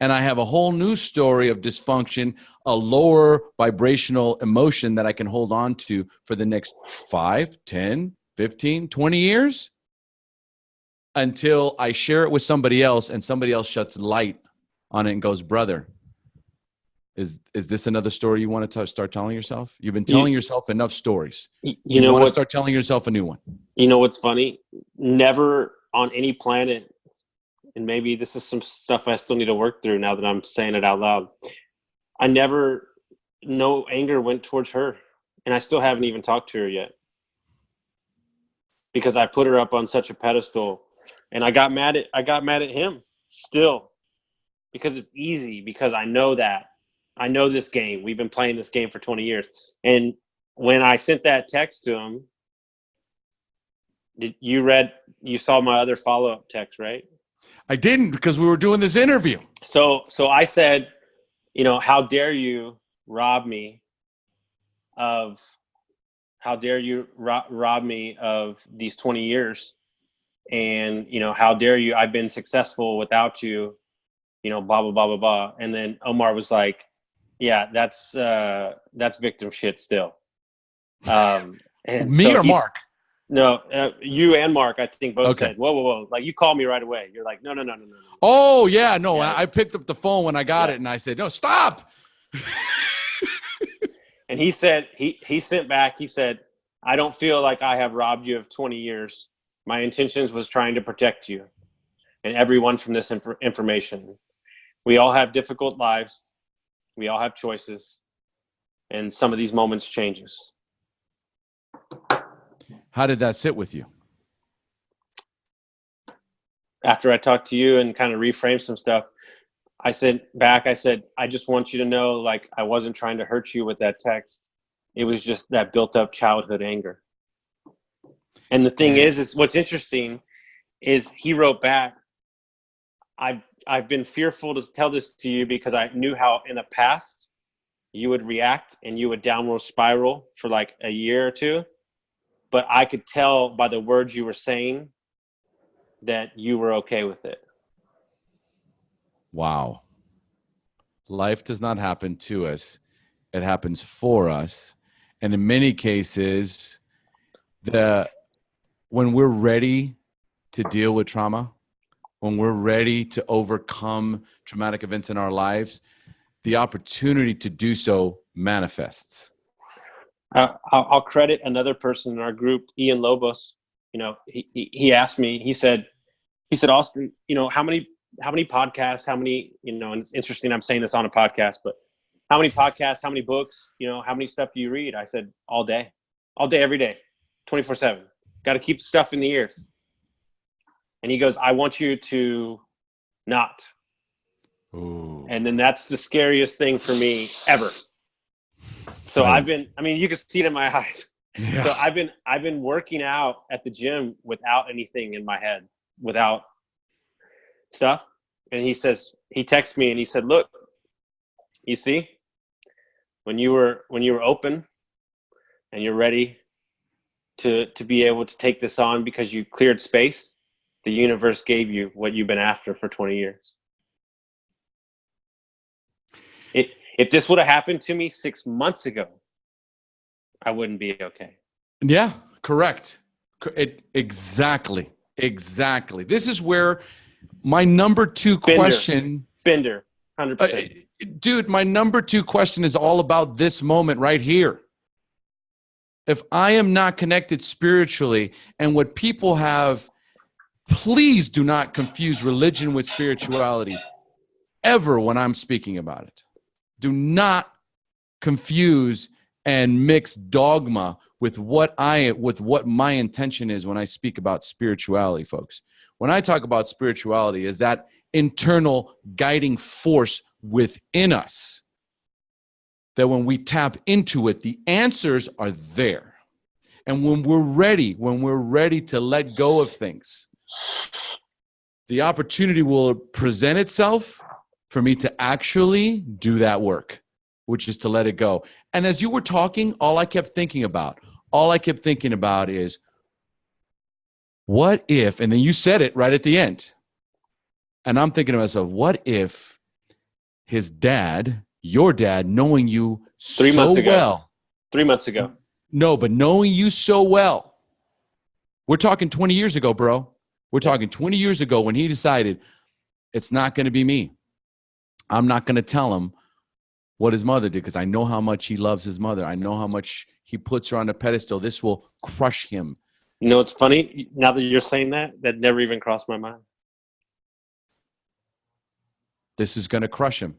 And I have a whole new story of dysfunction, a lower vibrational emotion that I can hold on to for the next 5, 10, 15, 20 years until I share it with somebody else and somebody else shuts light on it and goes, brother, is this another story you want to start telling yourself? You've been telling yourself enough stories. You want to start telling yourself a new one. You know what's funny? Never on any planet, and maybe this is some stuff I still need to work through now that I'm saying it out loud. No anger went towards her. And I still haven't even talked to her yet. Because I put her up on such a pedestal. And I got mad at him still. Because it's easy. Because I know that. I know this game. We've been playing this game for 20 years. And when I sent that text to him, you saw my other follow-up text, right? I didn't, because we were doing this interview. So I said, how dare you rob me of these 20 years? And, how dare you, I've been successful without you, blah, blah, blah, blah, blah. And then Omar was like, yeah, that's victim shit still. And me so or Mark? No, you and Mark, I think both said, whoa. Like, you called me right away. You're like, no. Oh, yeah, no. Yeah. I picked up the phone when I got it, and I said, no, stop. And he said, he sent back, he said, I don't feel like I have robbed you of 20 years. My intentions was trying to protect you and everyone from this information. We all have difficult lives. We all have choices. And some of these moments changes. How did that sit with you? After I talked to you and kind of reframed some stuff, I said, I just want you to know, like, I wasn't trying to hurt you with that text. It was just that built up childhood anger. And the thing is what's interesting is he wrote back, I've been fearful to tell this to you because I knew how in the past you would react and you would downward spiral for like a year or two. But I could tell by the words you were saying that you were okay with it. Wow. Life does not happen to us. It happens for us. And in many cases, when we're ready to deal with trauma, when we're ready to overcome traumatic events in our lives, the opportunity to do so manifests. I'll credit another person in our group, Ian Lobos. He asked me, he said, Austin, how many podcasts, and it's interesting I'm saying this on a podcast, but how many podcasts, how many books, how many stuff do you read? I said, all day, every day, 24/7. Got to keep stuff in the ears. And he goes, I want you to not. Ooh.
And then that's the scariest thing for me ever. So
Silence.
you can see it in my eyes.
Yeah.
So I've been working out at the gym without anything in my head, without stuff. And he texts me and he said, look, you see, when you were open and you're ready to be able to take this on because you cleared space, the universe gave you what you've been after for 20 years. If this would have happened to me 6 months ago, I wouldn't be okay.
Yeah, correct. Exactly. This is where my number 2 question.
Bender, 100%.
Dude, my number 2 question is all about this moment right here. If I am not connected spiritually, and what people have, please do not confuse religion with spirituality ever when I'm speaking about it. Do not confuse and mix dogma with what my intention is when I speak about spirituality, folks. When I talk about spirituality, is that internal guiding force within us that when we tap into it, the answers are there. And when we're ready to let go of things, the opportunity will present itself for me to actually do that work, which is to let it go. And as you were talking, all I kept thinking about is, what if, and then you said it right at the end, and I'm thinking to myself, what if his dad, your dad, knowing you
3 months ago.
Well.
3 months ago.
No, but knowing you so well, we're talking 20 years ago, bro. We're talking 20 years ago when he decided it's not going to be me. I'm not going to tell him what his mother did because I know how much he loves his mother. I know how much he puts her on a pedestal. This will crush him.
You know, it's funny. Now that you're saying that never even crossed my mind.
This is going to crush him.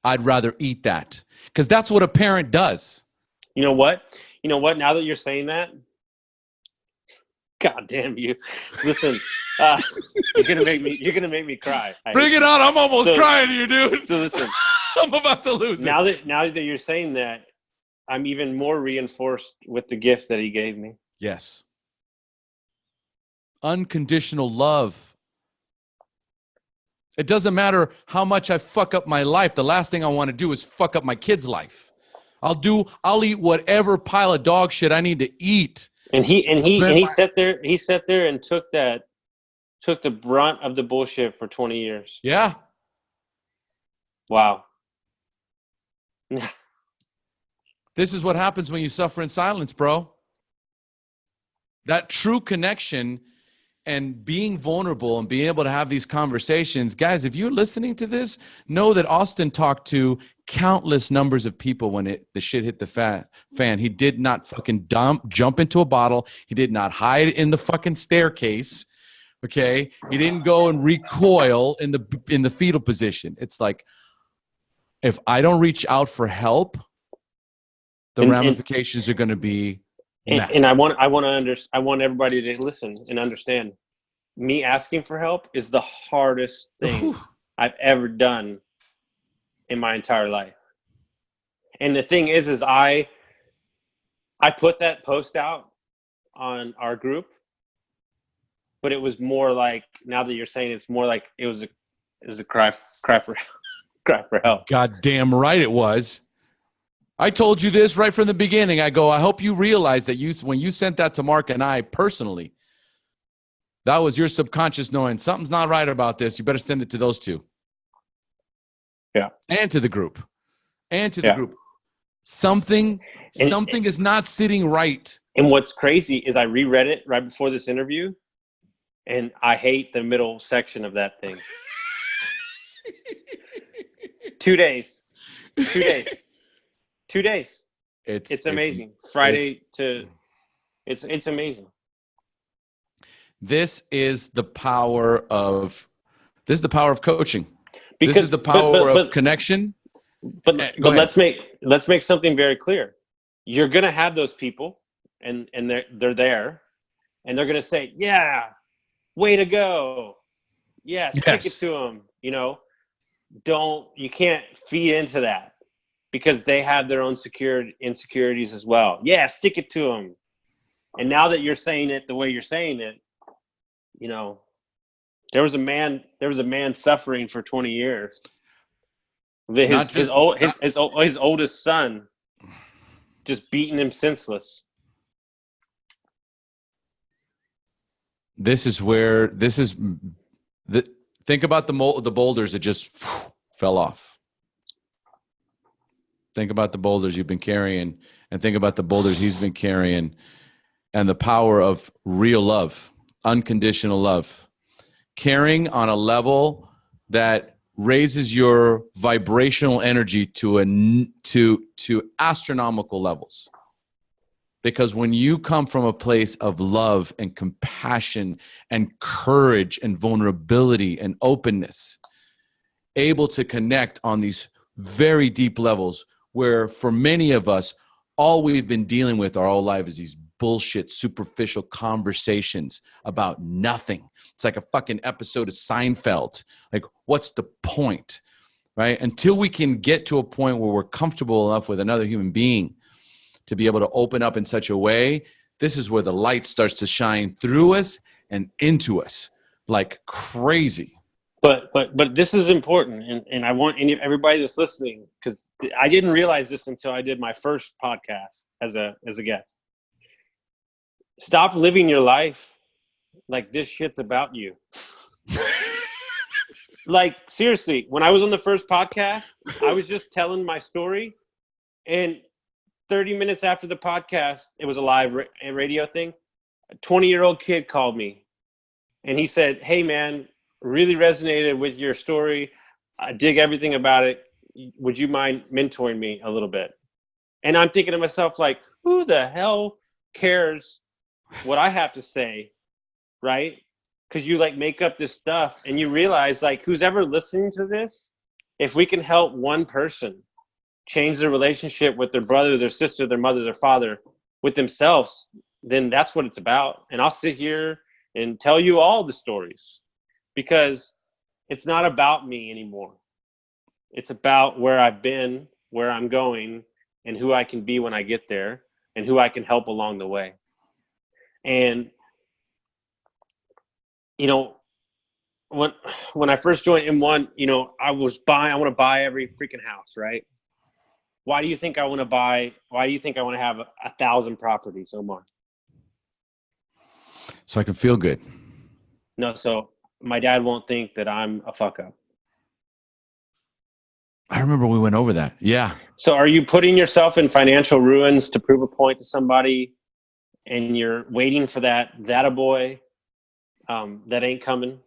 I'd rather eat that because that's what a parent does.
You know what? Now that you're saying that, God damn you! Listen, you're gonna make me cry.
Bring it on! I'm almost crying here, dude.
So listen,
I'm about to lose it.
Now that you're saying that, I'm even more reinforced with the gifts that he gave me.
Yes. Unconditional love. It doesn't matter how much I fuck up my life. The last thing I want to do is fuck up my kid's life. I'll eat whatever pile of dog shit I need to eat.
And he sat there and took the brunt of the bullshit for 20 years.
Yeah.
Wow.
This is what happens when you suffer in silence, bro. That true connection and being vulnerable and being able to have these conversations. Guys, if you're listening to this, know that Austin talked to countless numbers of people when the shit hit the fan. He did not fucking jump into a bottle. He did not hide in the fucking staircase. Okay? He didn't go and recoil in the fetal position. It's like, if I don't reach out for help, the ramifications are going to be massive.
And I want everybody to listen and understand. Me asking for help is the hardest thing I've ever done in my entire life. And the thing is I put that post out on our group, but it was more like, now that you're saying, it's more like it was a cry for help.
Goddamn right it was. I told you this right from the beginning. I go, I hope you realize that when you sent that to Mark and I personally, that was your subconscious knowing something's not right about this. You better send it to those two.
Yeah.
And to the group. Group. Something is not sitting right.
And what's crazy is I reread it right before this interview, and I hate the middle section of that thing. 2 days. 2 days. 2 days. It's amazing. It's amazing.
This is the power of coaching. This is the power of connection.
But let's make something very clear. You're gonna have those people, and they're there, and they're gonna say, "Yeah, way to go, yeah, stick it to them," you can't feed into that, because they have their own insecurities as well. Yeah, stick it to them. And now that you're saying it the way you're saying it, you know, there was a man suffering for 20 years. His oldest son just beating him senseless.
Think about the boulders that just fell off. Think about the boulders you've been carrying, and think about the boulders he's been carrying, and the power of real love, unconditional love, caring on a level that raises your vibrational energy to astronomical levels. Because when you come from a place of love and compassion and courage and vulnerability and openness, able to connect on these very deep levels, where for many of us, all we've been dealing with our whole life is these bullshit, superficial conversations about nothing. It's like a fucking episode of Seinfeld. Like, what's the point, right? Until we can get to a point where we're comfortable enough with another human being to be able to open up in such a way, this is where the light starts to shine through us and into us like crazy.
But this is important, and I want everybody that's listening, because I didn't realize this until I did my first podcast as a guest. Stop living your life like this shit's about you. Like, seriously, when I was on the first podcast, I was just telling my story, and 30 minutes after the podcast, it was a live radio thing, a 20-year-old kid called me, and he said, "Hey man, really resonated with your story. I dig everything about it. Would you mind mentoring me a little bit?" And I'm thinking to myself, like, who the hell cares what I have to say, right? Because you like make up this stuff, and you realize, like, who's ever listening to this, if we can help one person change their relationship with their brother, their sister, their mother, their father, with themselves, then that's what it's about. And I'll sit here and tell you all the stories, because it's not about me anymore. It's about where I've been, where I'm going, and who I can be when I get there, and who I can help along the way. And, you know, when I first joined M1, you know, I want to buy every freaking house, right? Why do you think I want to have 1,000 properties, Omar?
So I can feel good.
No, so my dad won't think that I'm a fuck up.
I remember we went over that. Yeah.
So are you putting yourself in financial ruins to prove a point to somebody, and you're waiting for that a boy that ain't coming?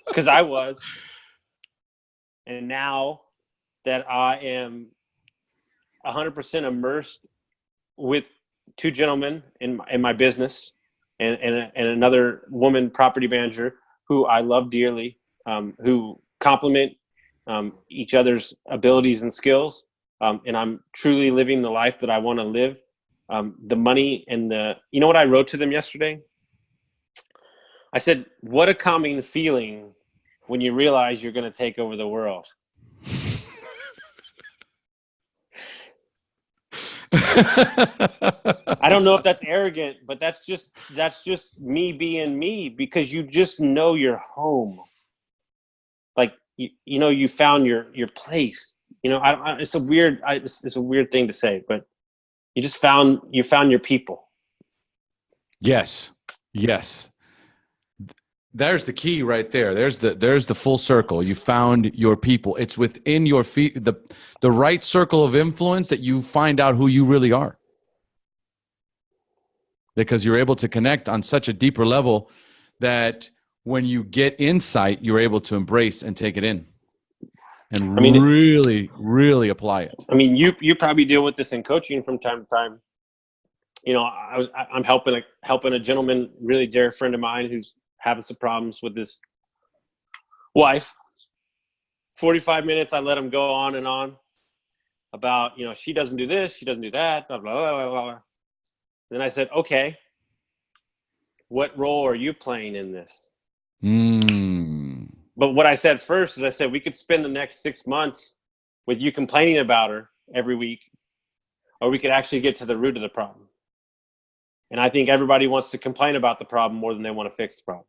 Because I was. And now that I am 100% immersed with two gentlemen in my business, and another woman property manager who I love dearly, who complement each other's abilities and skills, and I'm truly living the life that I want to live. The money and you know what I wrote to them yesterday? I said, what a calming feeling when you realize you're going to take over the world. I don't know if that's arrogant, but that's just me being me, because you just know you're home. Like, you know, you found your place. You know, it's a weird thing to say, but you found your people.
Yes. There's the key right there. There's the full circle. You found your people. It's within your feet, the right circle of influence, that you find out who you really are. Because you're able to connect on such a deeper level that when you get insight, you're able to embrace and take it in, and really apply it.
I mean, you probably deal with this in coaching from time to time. You know, I'm helping a gentleman, really dear friend of mine, who's having some problems with his wife. 45 minutes, I let him go on and on about, you know, she doesn't do this, she doesn't do that, blah, blah, blah, blah, blah. Then I said, okay, what role are you playing in this? But what I said first is I said we could spend the next 6 months with you complaining about her every week, or we could actually get to the root of the problem. And I think everybody wants to complain about the problem more than they want to fix the problem.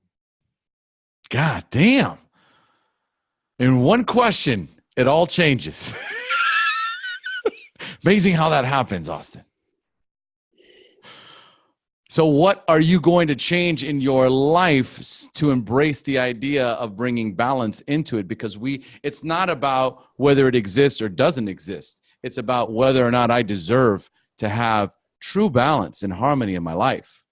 God damn. In one question, it all changes. Amazing how that happens, Austin. So what are you going to change in your life to embrace the idea of bringing balance into it? Because it's not about whether it exists or doesn't exist. It's about whether or not I deserve to have true balance and harmony in my life.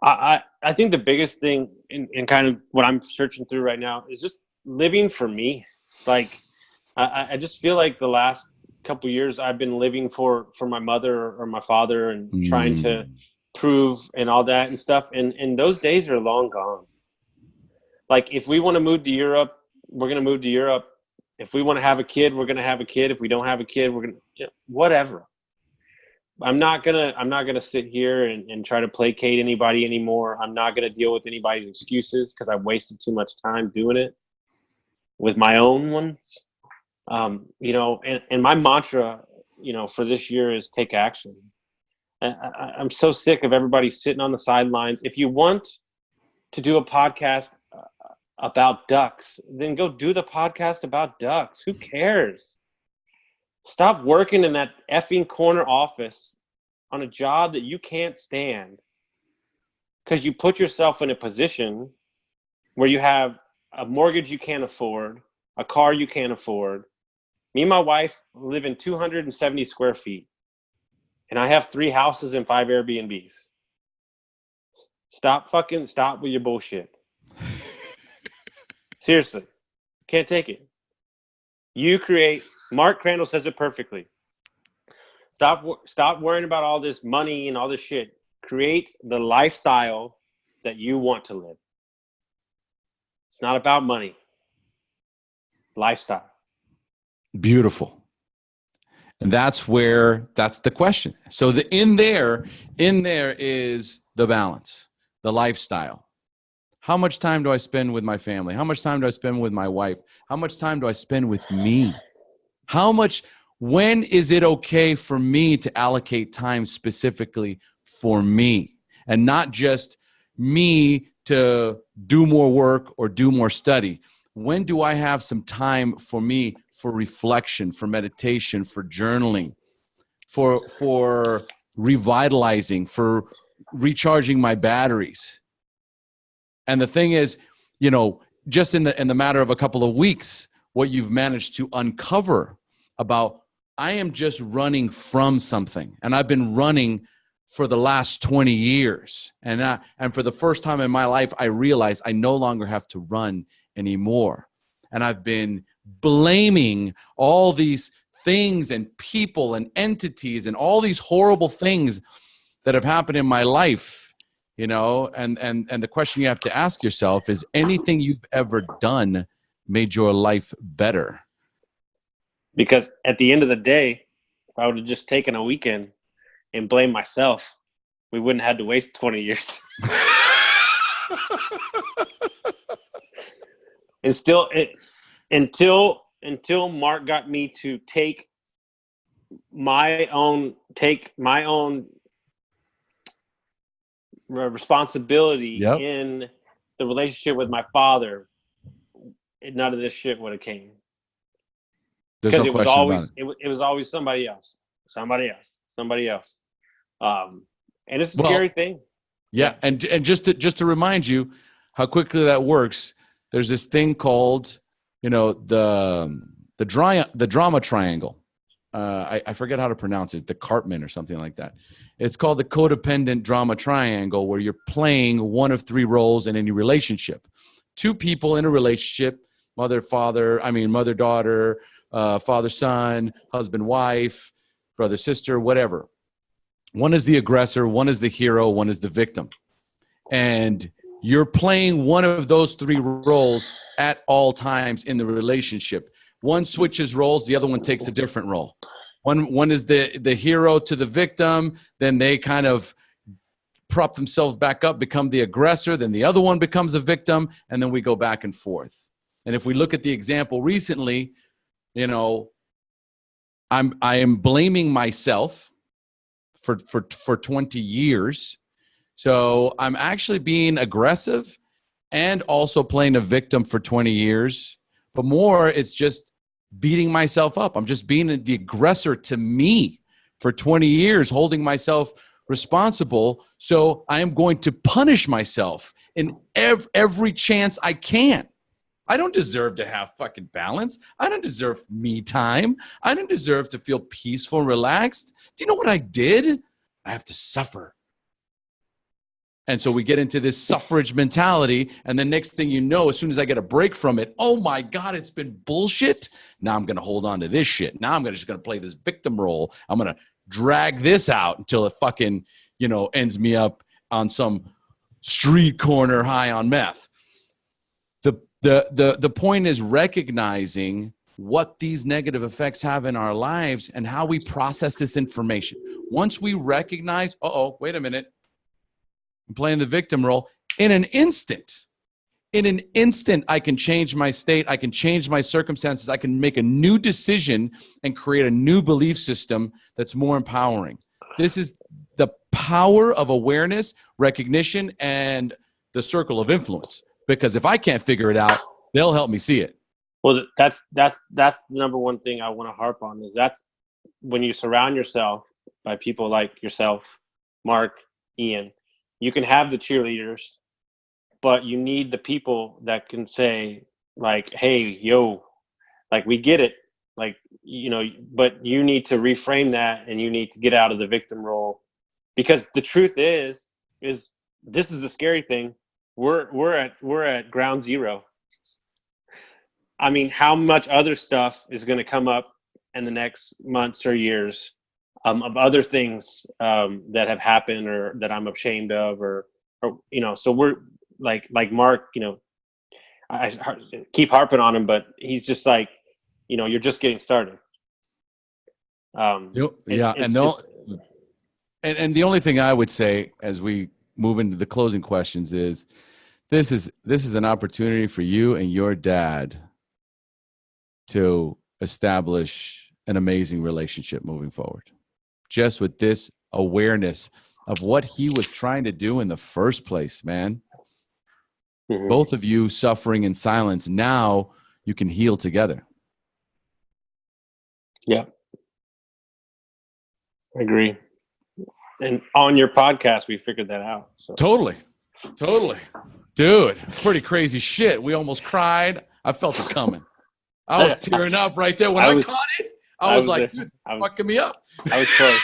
I think the biggest thing in kind of what I'm searching through right now is just living for me. Like, I just feel like the last couple of years I've been living for my mother or my father and trying to prove and all that and stuff. And those days are long gone. Like, if we want to move to Europe, we're going to move to Europe. If we want to have a kid, we're going to have a kid. If we don't have a kid, we're going to, whatever. I'm not gonna sit here and try to placate anybody anymore. I'm not gonna deal with anybody's excuses because I've wasted too much time doing it with my own ones. You know, and my mantra, you know, for this year is take action. I'm so sick of everybody sitting on the sidelines. If you want to do a podcast about ducks, then go do the podcast about ducks. Who cares? Stop working in that effing corner office on a job that you can't stand because you put yourself in a position where you have a mortgage you can't afford, a car you can't afford. Me and my wife live in 270 square feet, and I have 3 houses and 5 Airbnbs. Stop with your bullshit. Seriously, can't take it. Mark Crandall says it perfectly. Stop worrying about all this money and all this shit. Create the lifestyle that you want to live. It's not about money. Lifestyle.
Beautiful. And that's the question. So in there is the balance, the lifestyle. How much time do I spend with my family? How much time do I spend with my wife? How much time do I spend with me? When is it okay for me to allocate time specifically for me and not just me to do more work or do more study? When do I have some time for me, for reflection, for meditation, for journaling, for revitalizing, for recharging my batteries? And the thing is, you know, just in the matter of a couple of weeks, what you've managed to uncover about, I am just running from something. And I've been running for the last 20 years. And for the first time in my life, I realized I no longer have to run anymore. And I've been blaming all these things and people and entities and all these horrible things that have happened in my life, you know, and the question you have to ask yourself is, anything you've ever done made your life better?
Because at the end of the day, if I would have just taken a weekend and blamed myself, we wouldn't have had to waste 20 years. And still, until Mark got me to take my own responsibility in the relationship with my father, none of this shit would have came. Because it was always somebody else. And it's a scary thing.
Yeah, and just to remind you how quickly that works, there's this thing called, you know, the drama triangle. I forget how to pronounce it, the Cartman or something like that. It's called the codependent drama triangle, where you're playing one of 3 roles in any relationship. 2 people in a relationship, mother, daughter, father, son, husband, wife, brother, sister, whatever. One is the aggressor, one is the hero, one is the victim. And you're playing one of those 3 roles at all times in the relationship. One switches roles, the other one takes a different role. One is the hero to the victim, then they kind of prop themselves back up, become the aggressor, then the other one becomes a victim, and then we go back and forth. And if we look at the example recently, you know, I am blaming myself for 20 years. So I'm actually being aggressive and also playing a victim for 20 years. But more, it's just beating myself up. I'm just being the aggressor to me for 20 years, holding myself responsible. So I am going to punish myself in every chance I can. I don't deserve to have fucking balance. I don't deserve me time. I don't deserve to feel peaceful and relaxed. Do you know what I did? I have to suffer. And so we get into this suffrage mentality. And the next thing you know, as soon as I get a break from it, oh my God, it's been bullshit. Now I'm going to hold on to this shit. Now I'm just going to play this victim role. I'm going to drag this out until it fucking, you know, ends me up on some street corner high on meth. The point is recognizing what these negative effects have in our lives and how we process this information. Once we recognize, wait a minute, I'm playing the victim role, in an instant, I can change my state, I can change my circumstances, I can make a new decision and create a new belief system that's more empowering. This is the power of awareness, recognition, and the circle of influence. Because if I can't figure it out, they'll help me see it.
Well, that's the number one thing I want to harp on is that's when you surround yourself by people like yourself, Mark, Ian, you can have the cheerleaders, but you need the people that can say like, hey, yo, like we get it. Like, you know, but you need to reframe that and you need to get out of the victim role, because the truth is this is the scary thing. We're at ground zero. I mean, how much other stuff is going to come up in the next months or years of other things that have happened or that I'm ashamed of, or you know. So we're like Mark, you know, I keep harping on him, but he's just like, you know, you're just getting started.
And the only thing I would say as we move into the closing questions is this is an opportunity for you and your dad to establish an amazing relationship moving forward. Just with this awareness of what he was trying to do in the first place, man. Mm-hmm. Both of you suffering in silence. Now you can heal together.
Yeah. I agree. And on your podcast, we figured that out. So.
Totally. Dude, pretty crazy shit. We almost cried. I felt it coming. I was tearing up right there. When I caught it, I was like, dude, fucking me up.
I was close.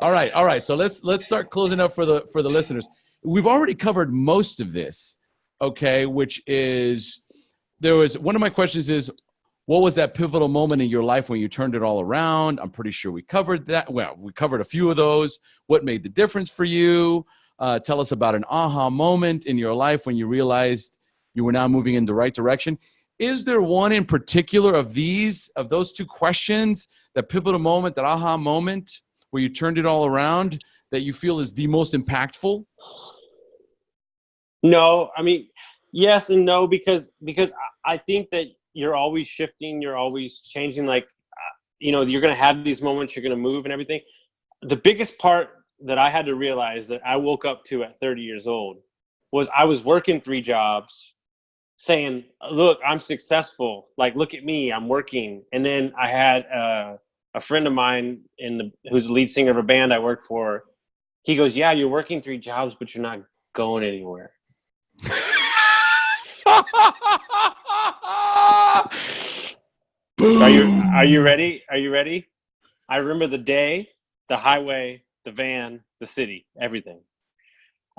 All right. So let's start closing up for the listeners. We've already covered most of this, okay, which is one of my questions is, what was that pivotal moment in your life when you turned it all around? I'm pretty sure we covered that. Well, we covered a few of those. What made the difference for you? Tell us about an aha moment in your life when you realized you were now moving in the right direction. Is there one in particular of those two questions, that pivotal moment, that aha moment where you turned it all around, that you feel is the most impactful?
No, I mean, yes and no, because I think that you're always shifting, you're always changing. Like, you know, you're going to have these moments, you're going to move and everything. The biggest part that I had to realize that I woke up to at 30 years old was I was working 3 jobs saying, look, I'm successful. Like, look at me, I'm working. And then I had a friend of mine who's the lead singer of a band I work for. He goes, yeah, you're working 3 jobs, but you're not going anywhere. Are you ready? Are you ready? I remember the day, the highway, the van, the city, everything.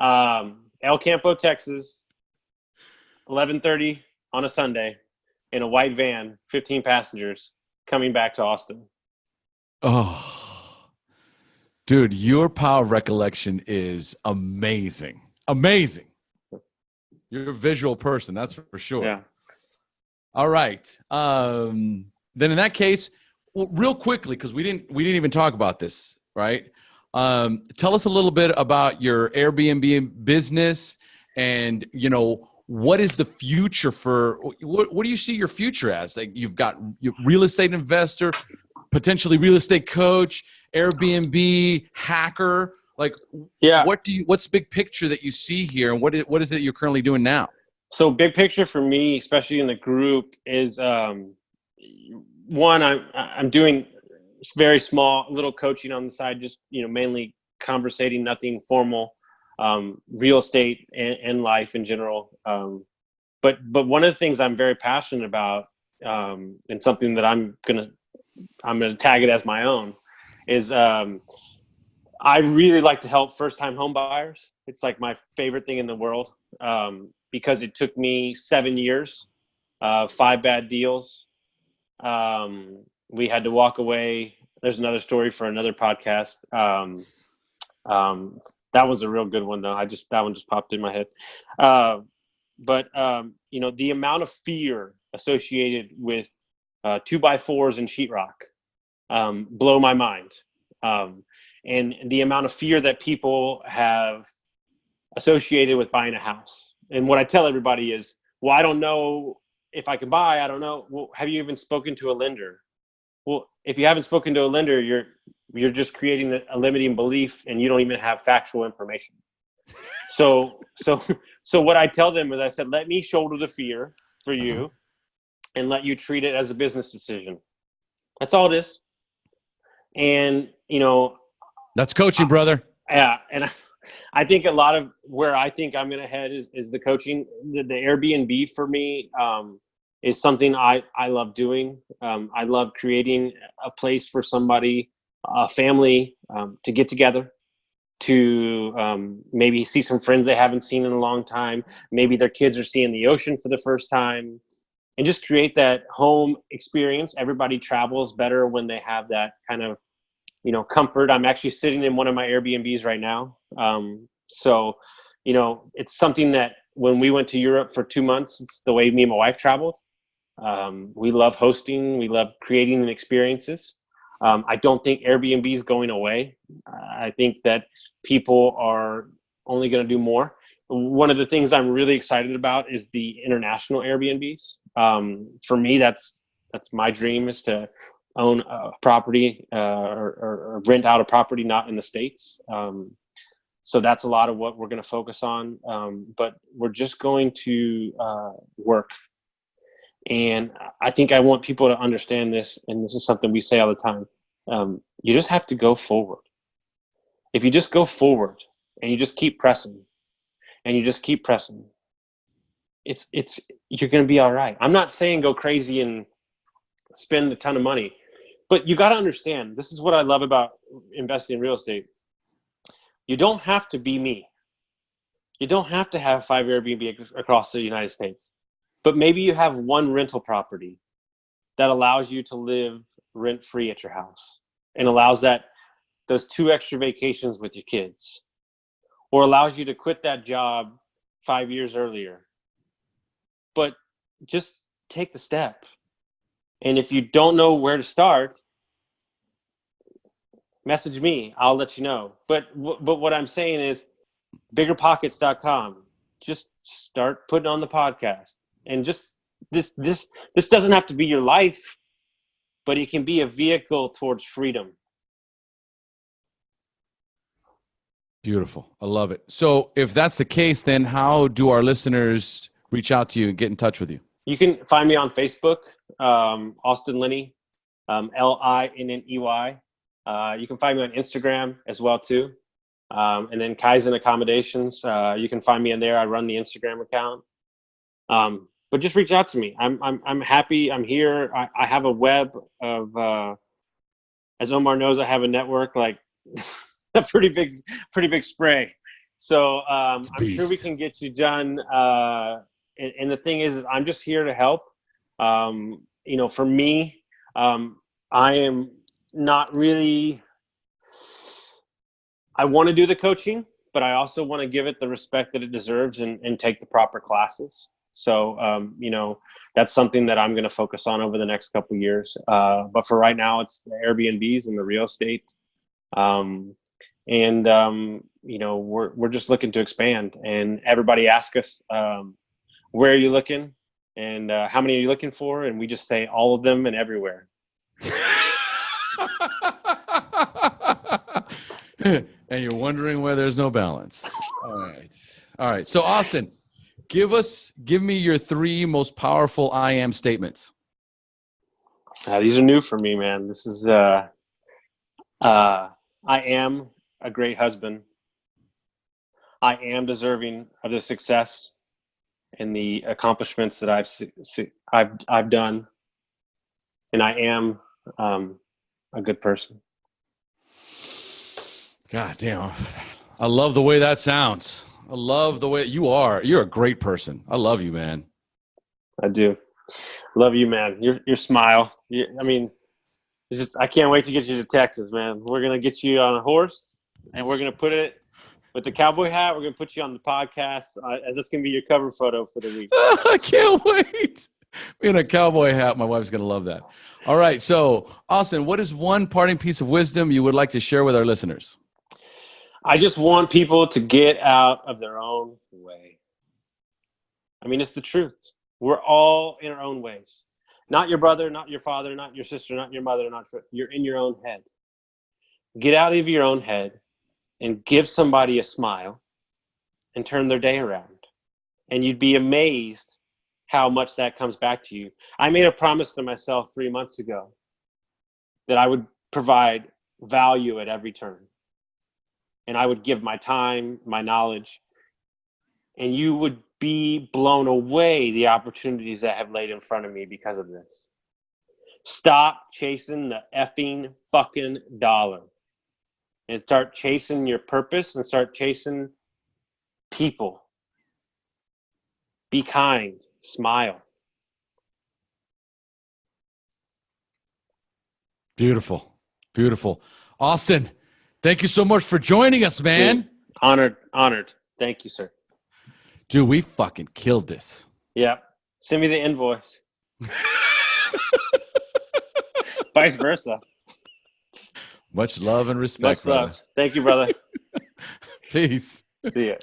El Campo, Texas, 11:30 on a Sunday, in a white van, 15 passengers, coming back to Austin.
Oh, dude, your power of recollection is amazing. Amazing. You're a visual person, that's for sure.
Yeah.
All right. Then in that case, real quickly, because we didn't even talk about this, right? Tell us a little bit about your Airbnb business, and what is the future for? What do you see your future as? Like, you've got real estate investor, potentially real estate coach, Airbnb hacker. Like,
yeah,
what's the big picture that you see here, and what is it you're currently doing now?
So big picture for me, especially in the group, is one, I'm doing very small little coaching on the side, just mainly conversating, nothing formal, real estate and life in general. But one of the things I'm very passionate about, and something that I'm gonna tag it as my own, is I really like to help first-time home buyers. It's like my favorite thing in the world, because it took me 7 years, 5 bad deals. We had to walk away. There's another story for another podcast. That was a real good one, though. That one just popped in my head. But the amount of fear associated with 2x4s and sheetrock blow my mind. And the amount of fear that people have associated with buying a house. And what I tell everybody is, well, I don't know if I can buy. I don't know. Well, have you even spoken to a lender? Well, if you haven't spoken to a lender, you're just creating a limiting belief, and you don't even have factual information. So what I tell them is, I said, let me shoulder the fear for you, and let you treat it as a business decision. That's all it is. And
that's coaching, brother.
Yeah, and I think a lot of where I think I'm going to head is the coaching. The Airbnb for me is something I love doing. I love creating a place for somebody, a family, to get together, to maybe see some friends they haven't seen in a long time. Maybe their kids are seeing the ocean for the first time, and just create that home experience. Everybody travels better when they have that kind of comfort. I'm actually sitting in one of my Airbnbs right now. So it's something that when we went to Europe for 2 months, it's the way me and my wife traveled. We love hosting. We love creating experiences. I don't think Airbnb is going away. I think that people are only going to do more. One of the things I'm really excited about is the international Airbnbs. For me, that's my dream, is to own a property or rent out a property not in the States. So that's a lot of what we're going to focus on. But we're just going to work. And I think I want people to understand this, and this is something we say all the time. You just have to go forward. If you just go forward and you just keep pressing, and you just keep pressing, you're going to be all right. I'm not saying go crazy and spend a ton of money, but you got to understand, this is what I love about investing in real estate. You don't have to be me. You don't have to have 5 Airbnb across the United States, but maybe you have one rental property that allows you to live rent-free at your house, and allows those 2 extra vacations with your kids, or allows you to quit that job 5 years earlier. But just take the step. And if you don't know where to start, message me. I'll let you know. But what I'm saying is, biggerpockets.com. Just start putting on the podcast, and just this doesn't have to be your life, but it can be a vehicle towards freedom.
Beautiful. I love it. So if that's the case, then how do our listeners reach out to you and get in touch with you?
You can find me on Facebook, Austin Linney, Linney. You can find me on Instagram as well too. And then Kaizen Accommodations. You can find me in there. I run the Instagram account. But just reach out to me. I'm happy. I'm here. I have a web of, as Omar knows, I have a network like a pretty big spray. So I'm sure we can get you done. And the thing is, I'm just here to help. For me, I am not really, I want to do the coaching, but I also want to give it the respect that it deserves and take the proper classes. So, that's something that I'm going to focus on over the next couple of years. But for right now, it's the Airbnbs and the real estate. And, we're just looking to expand, and everybody asks us, where are you looking? And how many are you looking for? And we just say all of them and everywhere.
And you're wondering why there's no balance. All right. So Austin, give me your 3 most powerful I am statements.
These are new for me, man. This is, I am a great husband. I am deserving of the success and the accomplishments that I've done, and I am a good person.
God damn, I love the way that sounds. I love the way you're a great person. I love you, man.
I do. Love you, man. Your smile. It's just, I can't wait to get you to Texas, man. We're gonna get you on a horse, and we're gonna put it with the cowboy hat. We're gonna put you on the podcast as this can be your cover photo for the week.
I can't wait. In a cowboy hat, my wife's gonna love that. All right, so Austin, what is one parting piece of wisdom you would like to share with our listeners?
I just want people to get out of their own way. It's the truth. We're all in our own ways. Not your brother, not your father, not your sister, not your mother, you're in your own head. Get out of your own head and give somebody a smile and turn their day around. And you'd be amazed how much that comes back to you. I made a promise to myself 3 months ago that I would provide value at every turn. And I would give my time, my knowledge, and you would be blown away the opportunities that have laid in front of me because of this. Stop chasing the effing fucking dollar and start chasing your purpose and start chasing people. Be kind, smile.
Beautiful. Beautiful. Austin, thank you so much for joining us, man.
Dude, honored. Thank you, sir.
Dude, we fucking killed this.
Yeah. Send me the invoice. Vice versa.
Much love and respect.
Much love. Thank you, brother.
Peace.
See ya.